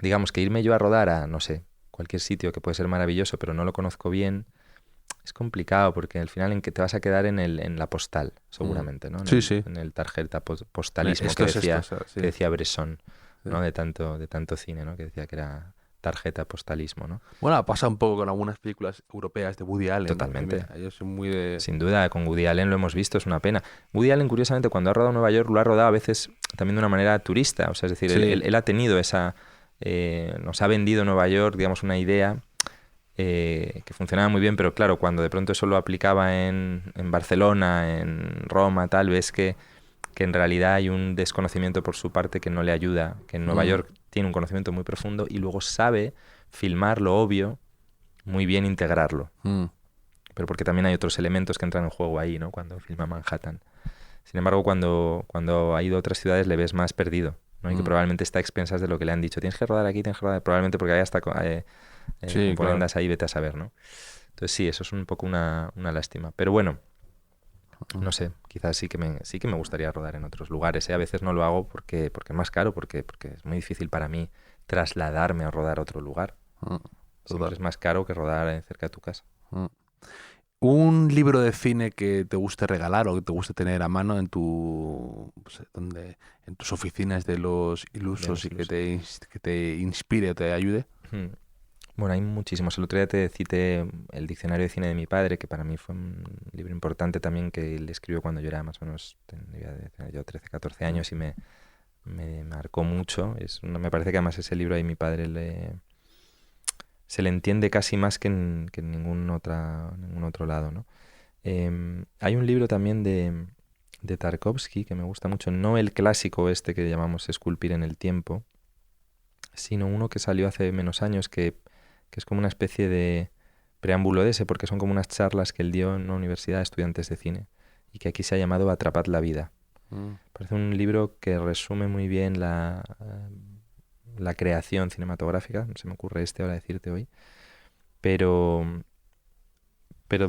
digamos que irme yo a rodar a, no sé, cualquier sitio que puede ser maravilloso, pero no lo conozco bien, es complicado porque al final en que te vas a quedar en la postal, seguramente, ¿no? Sí, sí. En el tarjeta postalismo Esto que es decía, esto, sí. que decía Bresson, ¿no? Sí. De tanto cine, ¿no? Que decía que era tarjeta postalismo, ¿no? Bueno, pasa un poco con algunas películas europeas de Woody Allen. Totalmente. ¿No? Yo soy muy de... Sin duda, con Woody Allen lo hemos visto, es una pena. Woody Allen, curiosamente, cuando ha rodado Nueva York, lo ha rodado a veces también de una manera turista. O sea, es decir, Sí. él ha tenido esa... nos ha vendido Nueva York, digamos, una idea que funcionaba muy bien, pero claro, cuando de pronto eso lo aplicaba en Barcelona, en Roma, tal vez que en realidad hay un desconocimiento por su parte que no le ayuda, que en Nueva York tiene un conocimiento muy profundo y luego sabe filmar lo obvio, muy bien integrarlo. Pero porque también hay otros elementos que entran en juego ahí, ¿no? Cuando filma Manhattan. Sin embargo, cuando ha ido a otras ciudades le ves más perdido, ¿no? Y que probablemente está a expensas de lo que le han dicho. Tienes que rodar aquí, tienes que rodar... Probablemente porque ahí está Sí, componendas claro. ahí, vete a saber, ¿no? Entonces sí, eso es un poco una lástima. Pero bueno, no sé, quizás sí que me gustaría rodar en otros lugares, ¿eh? A veces no lo hago porque es más caro, porque es muy difícil para mí trasladarme a rodar a otro lugar. Siempre es más caro que rodar cerca de tu casa. ¿Un libro de cine que te guste regalar o que te guste tener a mano en en tus oficinas de los ilusos y que te inspire o te ayude? Bueno, hay muchísimos. El otro día te cité el diccionario de cine de mi padre, que para mí fue un libro importante también, que él escribió cuando yo era más o menos, tenía yo 13, 14 años y me marcó mucho. Me parece que además ese libro ahí mi padre se le entiende casi más que en ningún otro lado, ¿no? Hay un libro también de Tarkovsky que me gusta mucho, no el clásico este que llamamos Esculpir en el tiempo, sino uno que salió hace menos años que es como una especie de preámbulo de ese, porque son como unas charlas que él dio en una universidad a estudiantes de cine y que aquí se ha llamado Atrapad la vida. Parece un libro que resume muy bien la creación cinematográfica, no se me ocurre ahora decirte hoy, pero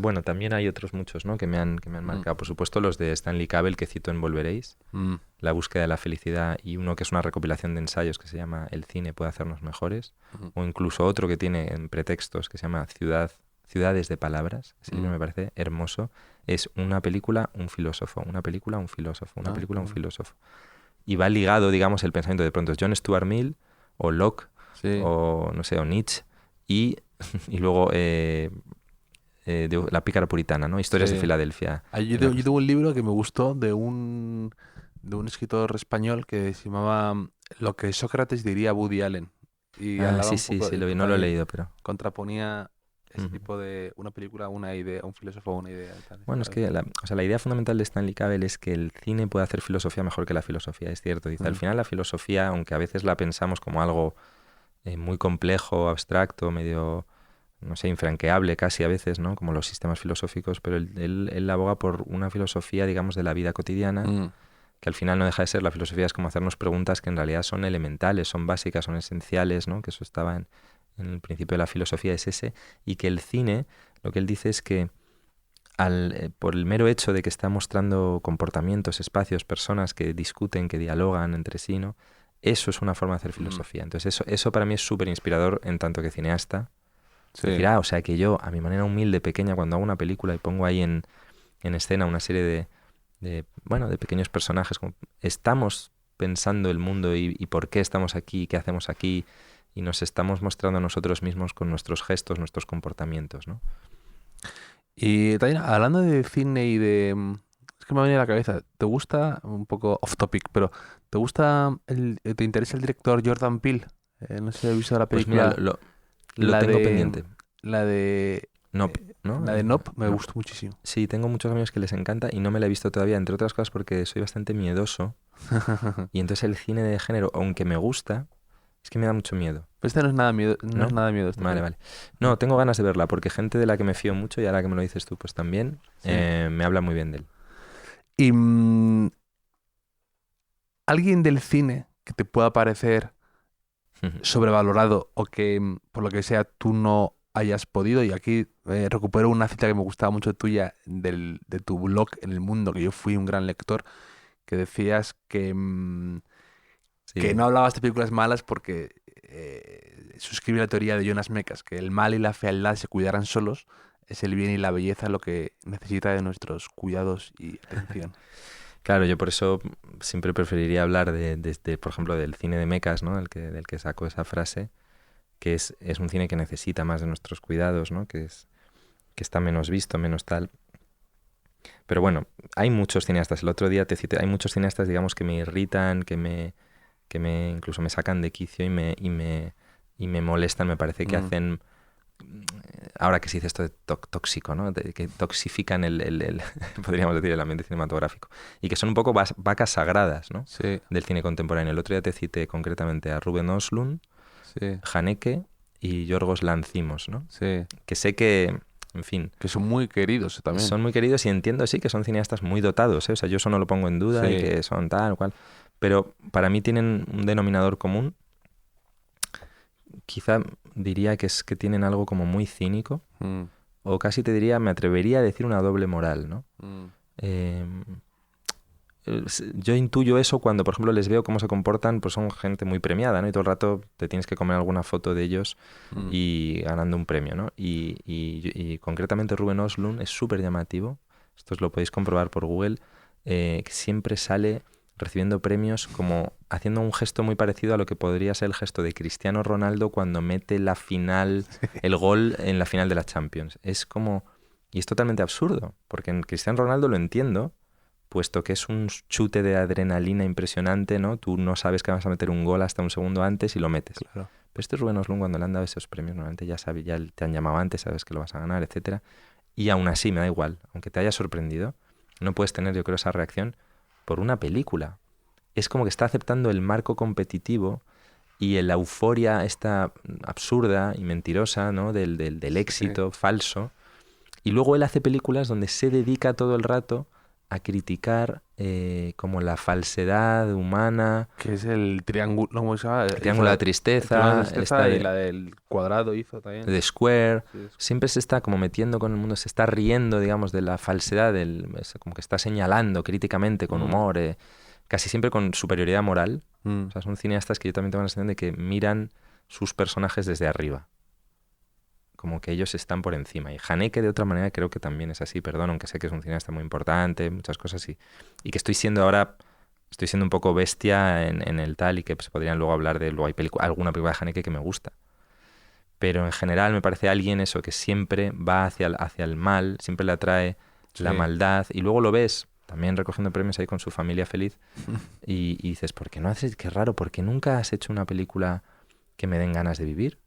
bueno, también hay otros muchos, ¿no? que me han marcado. Por supuesto, los de Stanley Cavell que cito en Volveréis, La búsqueda de la felicidad, y uno que es una recopilación de ensayos que se llama El cine puede hacernos mejores, o incluso otro que tiene en pretextos que se llama Ciudades de palabras. Ese libro me parece hermoso. Es una película, un filósofo, una película, un filósofo, una película, un filósofo. y va ligado, digamos, el pensamiento de pronto es John Stuart Mill o Locke Sí. o, no sé, o Nietzsche y luego La pícara puritana, ¿no? Historias de Sí. Filadelfia. Yo tengo un libro que me gustó de un escritor español que se llamaba Lo que Sócrates diría a Woody Allen. Y hablaba Sí, un sí, poco, sí, no lo he leído, pero... contraponía ese Ujú. tipo de una película a una idea, a un filósofo a una idea. Y tal. Bueno, es que la idea fundamental de Stanley Cavell es que el cine puede hacer filosofía mejor que la filosofía, es cierto. Dice, al final la filosofía, aunque a veces la pensamos como algo muy complejo, abstracto, medio, no sé, infranqueable casi a veces, ¿no? Como los sistemas filosóficos, pero él aboga por una filosofía, digamos, de la vida cotidiana, Mm. que al final no deja de ser, la filosofía es como hacernos preguntas que en realidad son elementales, son básicas, son esenciales, ¿no? Que eso estaba en el principio de la filosofía, es ese, y que el cine, lo que él dice es que por el mero hecho de que está mostrando comportamientos, espacios, personas que discuten, que dialogan entre sí, ¿no? Eso es una forma de hacer filosofía. Entonces eso para mí es súper inspirador en tanto que cineasta. Sí. Decir, o sea que yo, a mi manera humilde, pequeña, cuando hago una película y pongo ahí en escena una serie de pequeños personajes, como estamos pensando el mundo y por qué estamos aquí, qué hacemos aquí, y nos estamos mostrando a nosotros mismos con nuestros gestos, nuestros comportamientos, ¿no? Y también hablando de cine y de... Es que me ha venido a la cabeza, ¿te gusta, un poco off topic, pero ¿te gusta, te interesa el director Jordan Peele? No sé si has visto la Pues mira, película, lo la tengo de... pendiente. La de... Nope, ¿no? La de Nope me Nope. gustó muchísimo. Sí, tengo muchos amigos que les encanta y no me la he visto todavía, entre otras cosas porque soy bastante miedoso y entonces el cine de género, aunque me gusta, es que me da mucho miedo. Pero esta no es nada miedo, no ¿No? es nada miedo esta Vale, película. vale. No, tengo ganas de verla porque gente de la que me fío mucho, y ahora que me lo dices tú, pues también, Sí. me habla muy bien de él. Y alguien del cine que te pueda parecer sobrevalorado o que por lo que sea tú no hayas podido, y aquí recupero una cita que me gustaba mucho tuya de tu blog en El Mundo, que yo fui un gran lector, que decías que Sí, no hablabas de películas malas porque suscribe la teoría de Jonas Mekas, que el mal y la fealdad se cuidaran solos, es el bien y la belleza lo que necesita de nuestros cuidados y atención. claro, yo por eso siempre preferiría hablar por ejemplo, del cine de Mecas, ¿no? Del que sacó esa frase, que es un cine que necesita más de nuestros cuidados, ¿no? Que está menos visto, menos tal. Pero bueno, hay muchos cineastas. El otro día te cité, hay muchos cineastas, digamos, que me irritan, que incluso me sacan de quicio y me molestan. Me parece que hacen, ahora que se dice esto de tóxico, ¿no? Que toxifican podríamos decir, el ambiente cinematográfico. Y que son un poco vacas sagradas, ¿no? Sí, Del cine contemporáneo. El otro día te cité concretamente a Ruben Östlund, sí, Haneke y Yorgos Lanthimos, ¿no? sí. Que sé que, en fin, Que son muy queridos también. son muy queridos y entiendo, sí, que son cineastas muy dotados, ¿eh? O sea, yo eso no lo pongo en duda y Sí. que son tal o cual. Pero para mí tienen un denominador común. Quizá diría que es que tienen algo como muy cínico, Mm, o casi te diría, me atrevería a decir una doble moral, ¿no? mm, Yo intuyo eso cuando, por ejemplo, les veo cómo se comportan, pues son gente muy premiada, ¿no? Y todo el rato te tienes que comer alguna foto de ellos mm. y ganando un premio, ¿no? Y concretamente Ruben Östlund es súper llamativo, esto os lo podéis comprobar por Google, que siempre sale recibiendo premios como haciendo un gesto muy parecido a lo que podría ser el gesto de Cristiano Ronaldo cuando mete la final, el gol en la final de la Champions. Es como... Y es totalmente absurdo, porque en Cristiano Ronaldo lo entiendo, puesto que es un chute de adrenalina impresionante, ¿no? Tú no sabes que vas a meter un gol hasta un segundo antes y lo metes. Claro. Pero este Ruben Östlund, cuando le han dado esos premios, normalmente ya te han llamado antes, sabes que lo vas a ganar, etcétera. Y aún así, me da igual, aunque te haya sorprendido, no puedes tener, yo creo, esa reacción por una película. Es como que está aceptando el marco competitivo y la euforia esta absurda y mentirosa, ¿no? del éxito falso. Y luego él hace películas donde se dedica todo el rato a criticar como la falsedad humana, Que es el triángulo, ¿cómo se llama? el triángulo de la tristeza, esta y la del cuadrado hizo también. de Square. Sí, Siempre se está como metiendo con el mundo, se está riendo, digamos, de la falsedad, como que está señalando críticamente, con humor, casi siempre con superioridad moral. O sea, son cineastas que yo también tengo la sensación de que miran sus personajes desde arriba. Como que ellos están por encima. Y Haneke, de otra manera, creo que también es así, perdón, aunque sé que es un cineasta muy importante, muchas cosas, y que estoy siendo ahora estoy siendo un poco bestia en el tal y que se podrían luego hablar de... Luego hay alguna película de Haneke que me gusta. Pero en general me parece alguien eso que siempre va hacia el mal, siempre le atrae la maldad y luego lo ves también recogiendo premios ahí con su familia feliz y dices, ¿por qué no haces? Qué raro, ¿por qué nunca has hecho una película que me den ganas de vivir?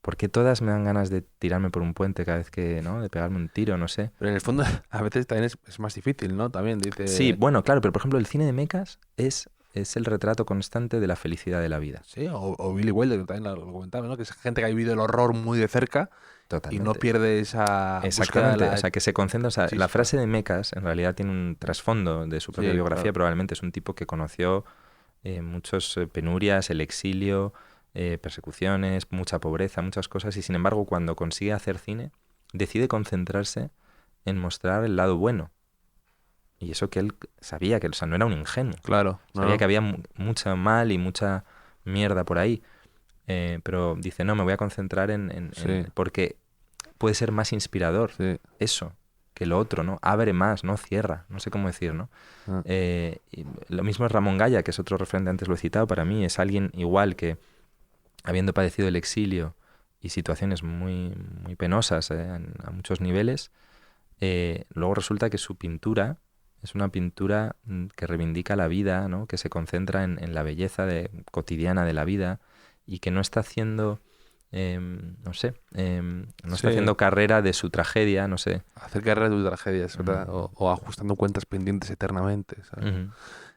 ¿Por qué todas me dan ganas de tirarme por un puente cada vez que, ¿no? De pegarme un tiro, no sé. Pero en el fondo a veces también es más difícil, ¿no? También dice... Sí, bueno, claro, pero por ejemplo el cine de mechas es el retrato constante de la felicidad de la vida. Sí, o Billy Wilder, que también lo comentaba, ¿no? Que es gente que ha vivido el horror muy de cerca Totalmente. y no pierde esa... Exactamente, o sea, que se concentra, o sea, Sí, la sí. frase de Mecas en realidad tiene un trasfondo de su propia Sí, biografía, claro. probablemente es un tipo que conoció muchas penurias, el exilio, persecuciones, mucha pobreza, muchas cosas, y sin embargo cuando consigue hacer cine, decide concentrarse en mostrar el lado bueno. Y eso que él sabía, que o sea, no era un ingenuo. Claro. Sabía que había mucha mal y mucha mierda por ahí. Pero dice, no, me voy a concentrar en porque puede ser más inspirador eso que lo otro, ¿no? Abre más, no cierra, no sé cómo decir, ¿no? Y lo mismo es Ramón Gaya, que es otro referente, antes lo he citado, para mí es alguien igual que, habiendo padecido el exilio y situaciones muy, muy penosas a muchos niveles, luego resulta que su pintura es una pintura que reivindica la vida, ¿no? Que se concentra en la belleza cotidiana de la vida y que no está haciendo, no sé, no está haciendo carrera de su tragedia, no sé. Hacer carrera de tu tragedia, ¿verdad? O ajustando cuentas pendientes eternamente, ¿sabes? Uh-huh.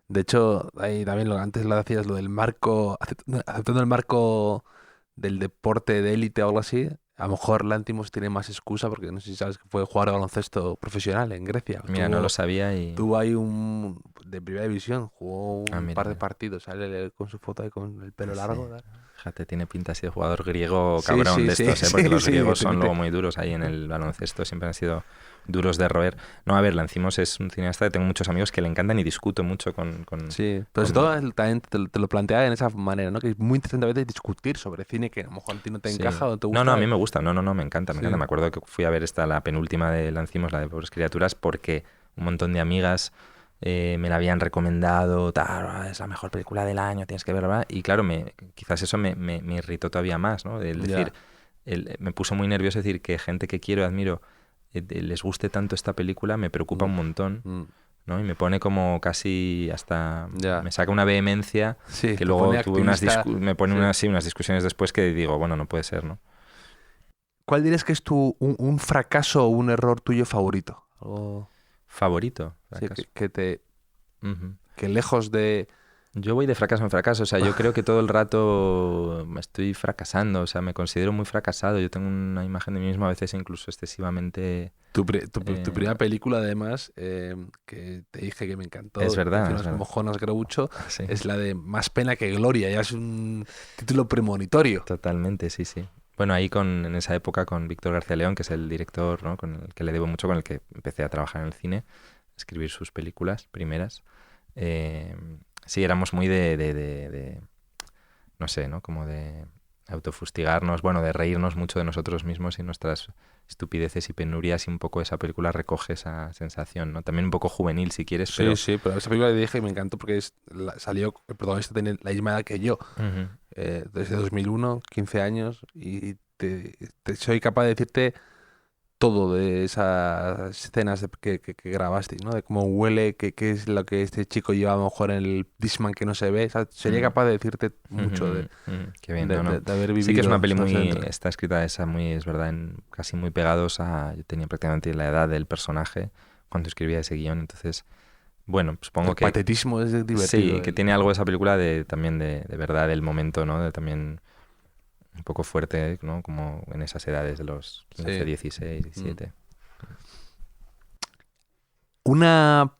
De hecho, ahí también antes lo hacías, lo del marco, aceptando el marco del deporte de élite o algo así. A lo mejor Lanthimos tiene más excusa porque no sé si sabes que fue jugador de baloncesto profesional en Grecia. Mira, no lo sabía y... Tuvo ahí de primera división, jugó un par de mira. partidos, sale con su foto ahí con el pelo largo. ¿verdad? Fíjate, tiene pinta así de jugador griego cabrón de estos, porque los griegos son luego muy duros ahí en el baloncesto, siempre han sido duros de roer. No, a ver, Lanthimos es un cineasta que tengo muchos amigos que le encantan y discuto mucho con sí, pero sobre todo también te lo plantea en esa manera, ¿no? Que es muy interesante a veces discutir sobre cine que a lo mejor a ti no te encaja o no te gusta. No, a mí me gusta, no, me encanta, me encanta. Me acuerdo que fui a ver la penúltima de Lanthimos, la de Pobres Criaturas, porque un montón de amigas me la habían recomendado, tal, es la mejor película del año, tienes que verla. Y claro, quizás eso me irritó todavía más, ¿no? El decir, me puso muy nervioso decir que gente que quiero, admiro, les guste tanto esta película, me preocupa un montón, ¿no? Y me pone como casi hasta... Me saca una vehemencia que luego tuve me pone unas discusiones después que digo, bueno, no puede ser, ¿no? ¿Cuál dirías que es un fracaso o un error tuyo favorito? ¿Favorito? Sí, que lejos de... Yo voy de fracaso en fracaso, o sea, yo creo que todo el rato me estoy fracasando, o sea, me considero muy fracasado, yo tengo una imagen de mí mismo a veces incluso excesivamente... Tu primera película, además, que te dije que me encantó, es verdad, como Jonas Groucho, es la de Más pena que gloria, ya es un título premonitorio. Totalmente, sí. Bueno, ahí en esa época con Víctor García León, que es el director, ¿no? Con el que le debo mucho, con el que empecé a trabajar en el cine, a escribir sus películas primeras. Sí, éramos muy no sé, ¿no? Como de autofustigarnos, bueno, de reírnos mucho de nosotros mismos y nuestras estupideces y penurias, y un poco esa película recoge esa sensación, ¿no? También un poco juvenil, si quieres, pero... Sí, pero esa película le dije y me encantó porque salió, el protagonista tiene la misma edad que yo, desde 2001, 15 años, y soy capaz de decirte todo de esas escenas que grabaste, ¿no? De cómo huele, qué es lo que este chico lleva a lo mejor en el Discman que no se ve. O sea, sería capaz de decirte mucho Qué bien, de haber vivido. Sí que es una peli está escrita es verdad, casi muy pegados yo tenía prácticamente la edad del personaje cuando escribía ese guión, entonces, bueno, supongo que... El patetismo es divertido. Sí, que tiene algo de esa película también de verdad, del momento, ¿no? De también... un poco fuerte, ¿no? Como en esas edades de los 15, 16, 17. Una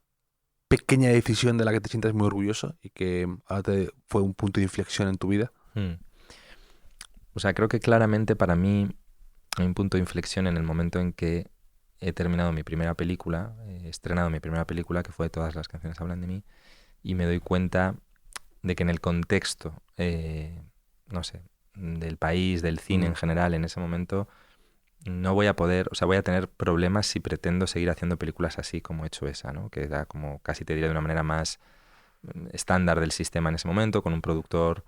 pequeña decisión de la que te sientas muy orgulloso y que ahora fue un punto de inflexión en tu vida. O sea, creo que claramente para mí hay un punto de inflexión en el momento en que he terminado mi primera película, he estrenado mi primera película, que fue Todas las canciones hablan de mí, y me doy cuenta de que en el contexto, no sé, del país, del cine en general, en ese momento no voy a poder, o sea, voy a tener problemas si pretendo seguir haciendo películas así como he hecho esa, ¿no? Que era como, casi te diría de una manera más estándar del sistema en ese momento, con un productor,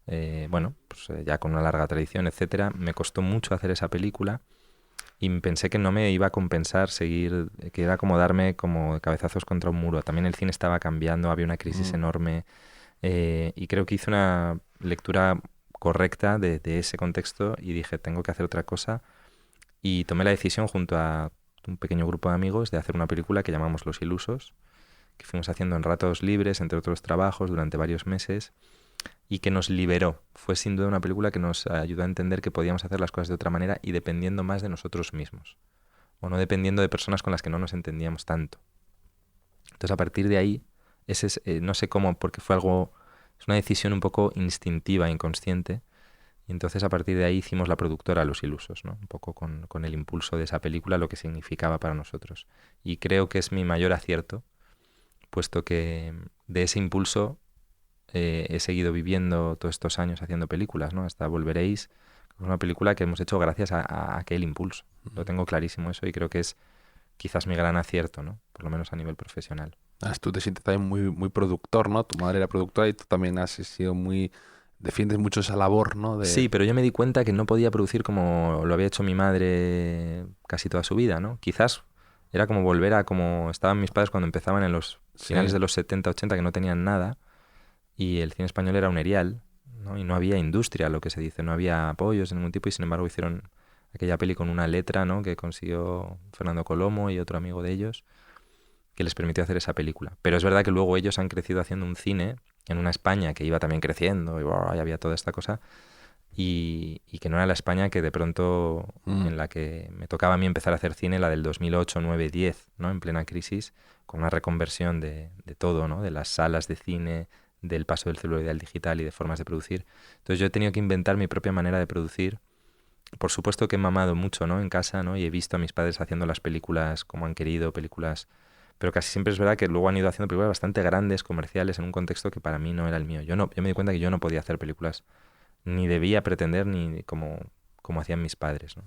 ya con una larga tradición, etcétera. Me costó mucho hacer esa película y pensé que no me iba a compensar seguir, que era como darme como cabezazos contra un muro. También el cine estaba cambiando, había una crisis enorme, y creo que hice una lectura correcta de ese contexto y dije, tengo que hacer otra cosa, y tomé la decisión junto a un pequeño grupo de amigos de hacer una película que llamamos Los Ilusos, que fuimos haciendo en ratos libres, entre otros trabajos, durante varios meses, y que nos liberó. Fue sin duda una película que nos ayudó a entender que podíamos hacer las cosas de otra manera y dependiendo más de nosotros mismos, o no dependiendo de personas con las que no nos entendíamos tanto. Entonces, a partir de ahí, no sé cómo, porque fue es una decisión un poco instintiva, inconsciente, y entonces a partir de ahí hicimos la productora Los Ilusos, ¿no? Un poco con el impulso de esa película, lo que significaba para nosotros. Y creo que es mi mayor acierto, puesto que de ese impulso he seguido viviendo todos estos años haciendo películas, ¿no? Hasta Volveréis, una película que hemos hecho gracias a aquel impulso. Lo tengo clarísimo eso y creo que es quizás mi gran acierto, ¿no? Por lo menos a nivel profesional. Tú te sientes también muy, muy productor, ¿no? Tu madre era productora y tú también has sido defiendes mucho esa labor, ¿no? Sí, pero yo me di cuenta que no podía producir como lo había hecho mi madre casi toda su vida, ¿no? Quizás era como volver a como estaban mis padres cuando empezaban en los finales de los 70, 80, que no tenían nada, y el cine español era un erial, ¿no? Y no había industria, lo que se dice, no había apoyos de ningún tipo, y sin embargo hicieron aquella peli con una letra, ¿no? Que consiguió Fernando Colomo y otro amigo de ellos, que les permitió hacer esa película. Pero es verdad que luego ellos han crecido haciendo un cine en una España que iba también creciendo y había toda esta cosa, y que no era la España que de pronto en la que me tocaba a mí empezar a hacer cine, la del 2008, 9, 10, ¿no? En plena crisis, con una reconversión de todo, ¿no? De las salas de cine, del paso del celuloide al digital y de formas de producir. Entonces yo he tenido que inventar mi propia manera de producir. Por supuesto que he mamado mucho, ¿no? En casa, ¿no? Y he visto a mis padres haciendo las películas como han querido, películas... Pero casi siempre es verdad que luego han ido haciendo películas bastante grandes, comerciales, en un contexto que para mí no era el mío. Yo me di cuenta que yo no podía hacer películas, ni debía pretender, ni como hacían mis padres, ¿no?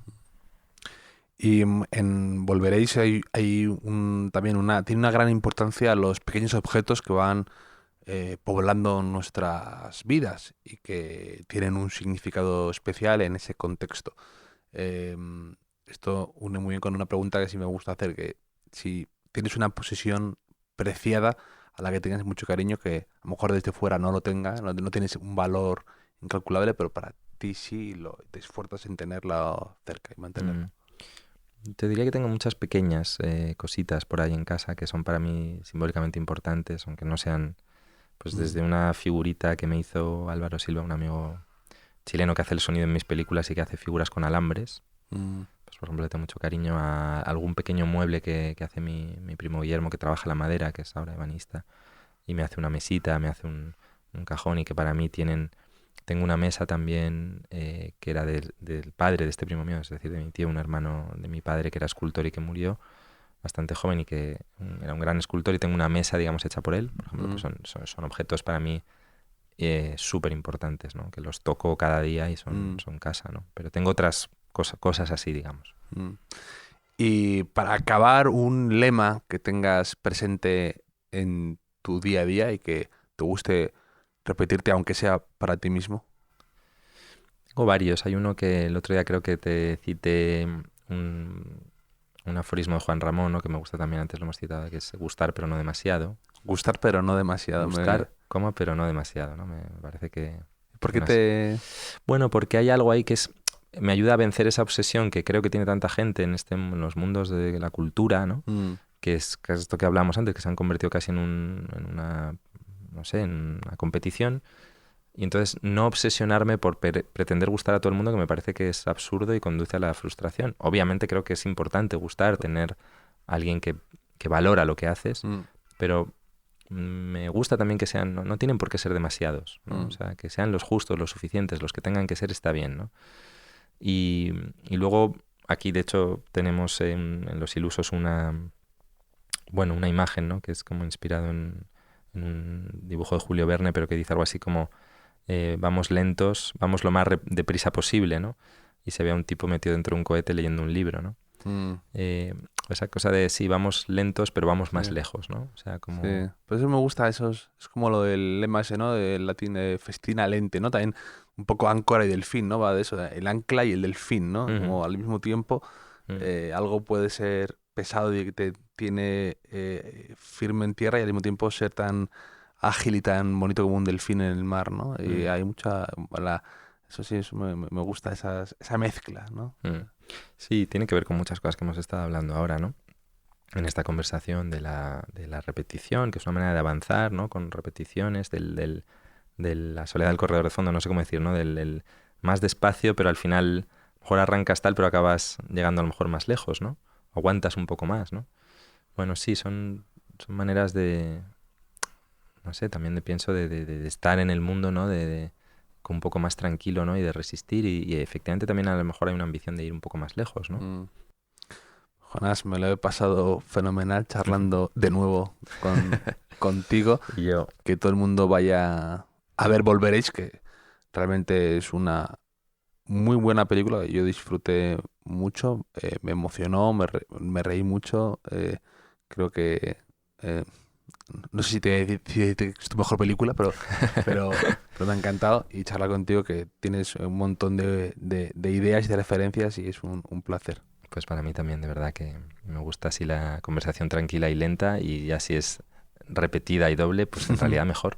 Y en Volveréis tiene una gran importancia los pequeños objetos que van poblando nuestras vidas y que tienen un significado especial en ese contexto. Esto une muy bien con una pregunta que sí me gusta hacer, que si tienes una posesión preciada a la que tengas mucho cariño, que a lo mejor desde fuera no lo tenga, no tienes un valor incalculable, pero para ti sí te esfuerzas en tenerla cerca y mantenerla. Te diría que tengo muchas pequeñas cositas por ahí en casa que son para mí simbólicamente importantes, aunque no sean, pues desde una figurita que me hizo Álvaro Silva, un amigo chileno que hace el sonido en mis películas y que hace figuras con alambres. Pues, por ejemplo, le tengo mucho cariño a algún pequeño mueble que hace mi primo Guillermo, que trabaja la madera, que es ahora ebanista, y me hace una mesita, me hace un cajón, y que para mí tengo una mesa también que era del padre de este primo mío, es decir, de mi tío, un hermano de mi padre que era escultor y que murió bastante joven y que era un gran escultor, y tengo una mesa, digamos, hecha por él, por ejemplo, que son objetos para mí súper importantes, ¿no? Que los toco cada día y son casa, ¿no? Pero tengo otras cosas así, digamos. Y para acabar, un lema que tengas presente en tu día a día y que te guste repetirte, aunque sea para ti mismo. Tengo varios. Hay uno que el otro día creo que te cité, un aforismo de Juan Ramón, ¿no? Que me gusta también, antes lo hemos citado, que es gustar pero no demasiado. Gustar pero no demasiado. Buscar, pero no demasiado, ¿no? Me parece que... ¿Por qué Bueno, porque hay algo ahí que me ayuda a vencer esa obsesión que creo que tiene tanta gente en los mundos de la cultura, ¿no? Que es esto que hablábamos antes, que se han convertido casi en una competición. Y entonces no obsesionarme por pretender gustar a todo el mundo, que me parece que es absurdo y conduce a la frustración. Obviamente creo que es importante gustar, tener a alguien que valora lo que haces, pero me gusta también que sean, no tienen por qué ser demasiados, ¿no? O sea, que sean los justos, los suficientes, los que tengan que ser, está bien, ¿no? Y luego aquí, de hecho, tenemos en Los Ilusos una imagen, ¿no? Que es como inspirado en un dibujo de Julio Verne, pero que dice algo así como vamos lentos, vamos lo más deprisa posible, ¿no? Y se ve a un tipo metido dentro de un cohete leyendo un libro, ¿no? esa cosa de sí, vamos lentos, pero vamos más Sí. lejos, ¿no? O sea, como... Sí. Por eso me gusta esos, es como lo del lema ese, ¿no? Del latín de festina lente, ¿no? También un poco áncora y delfín, ¿no? Va de eso, el ancla y el delfín, ¿no? Ujú. Como al mismo tiempo algo puede ser pesado y que te tiene firme en tierra y al mismo tiempo ser tan ágil y tan bonito como un delfín en el mar, ¿no? Y hay mucha... eso sí, eso me gusta, esa mezcla, ¿no? Sí, tiene que ver con muchas cosas que hemos estado hablando ahora, ¿no? En esta conversación de la repetición, que es una manera de avanzar, ¿no? Con repeticiones, de la soledad del corredor de fondo, no sé cómo decir, ¿no? Del más despacio, pero al final, a lo mejor arrancas tal, pero acabas llegando a lo mejor más lejos, ¿no? Aguantas un poco más, ¿no? Bueno, sí, son maneras de, no sé, también pienso de estar en el mundo, ¿no? Con un poco más tranquilo, ¿no? Y de resistir y efectivamente también a lo mejor hay una ambición de ir un poco más lejos, ¿no? Mm. Jonás, me lo he pasado fenomenal charlando de nuevo contigo. Y yo, Que todo el mundo vaya a ver Volveréis, que realmente es una muy buena película que yo disfruté mucho, me emocionó, me reí mucho, creo que... no sé si es tu mejor película, pero me ha encantado y charlar contigo que tienes un montón de ideas y de referencias y es un placer. pues para mí también, de verdad que me gusta así la conversación tranquila y lenta y ya si es repetida y doble, pues en realidad mejor.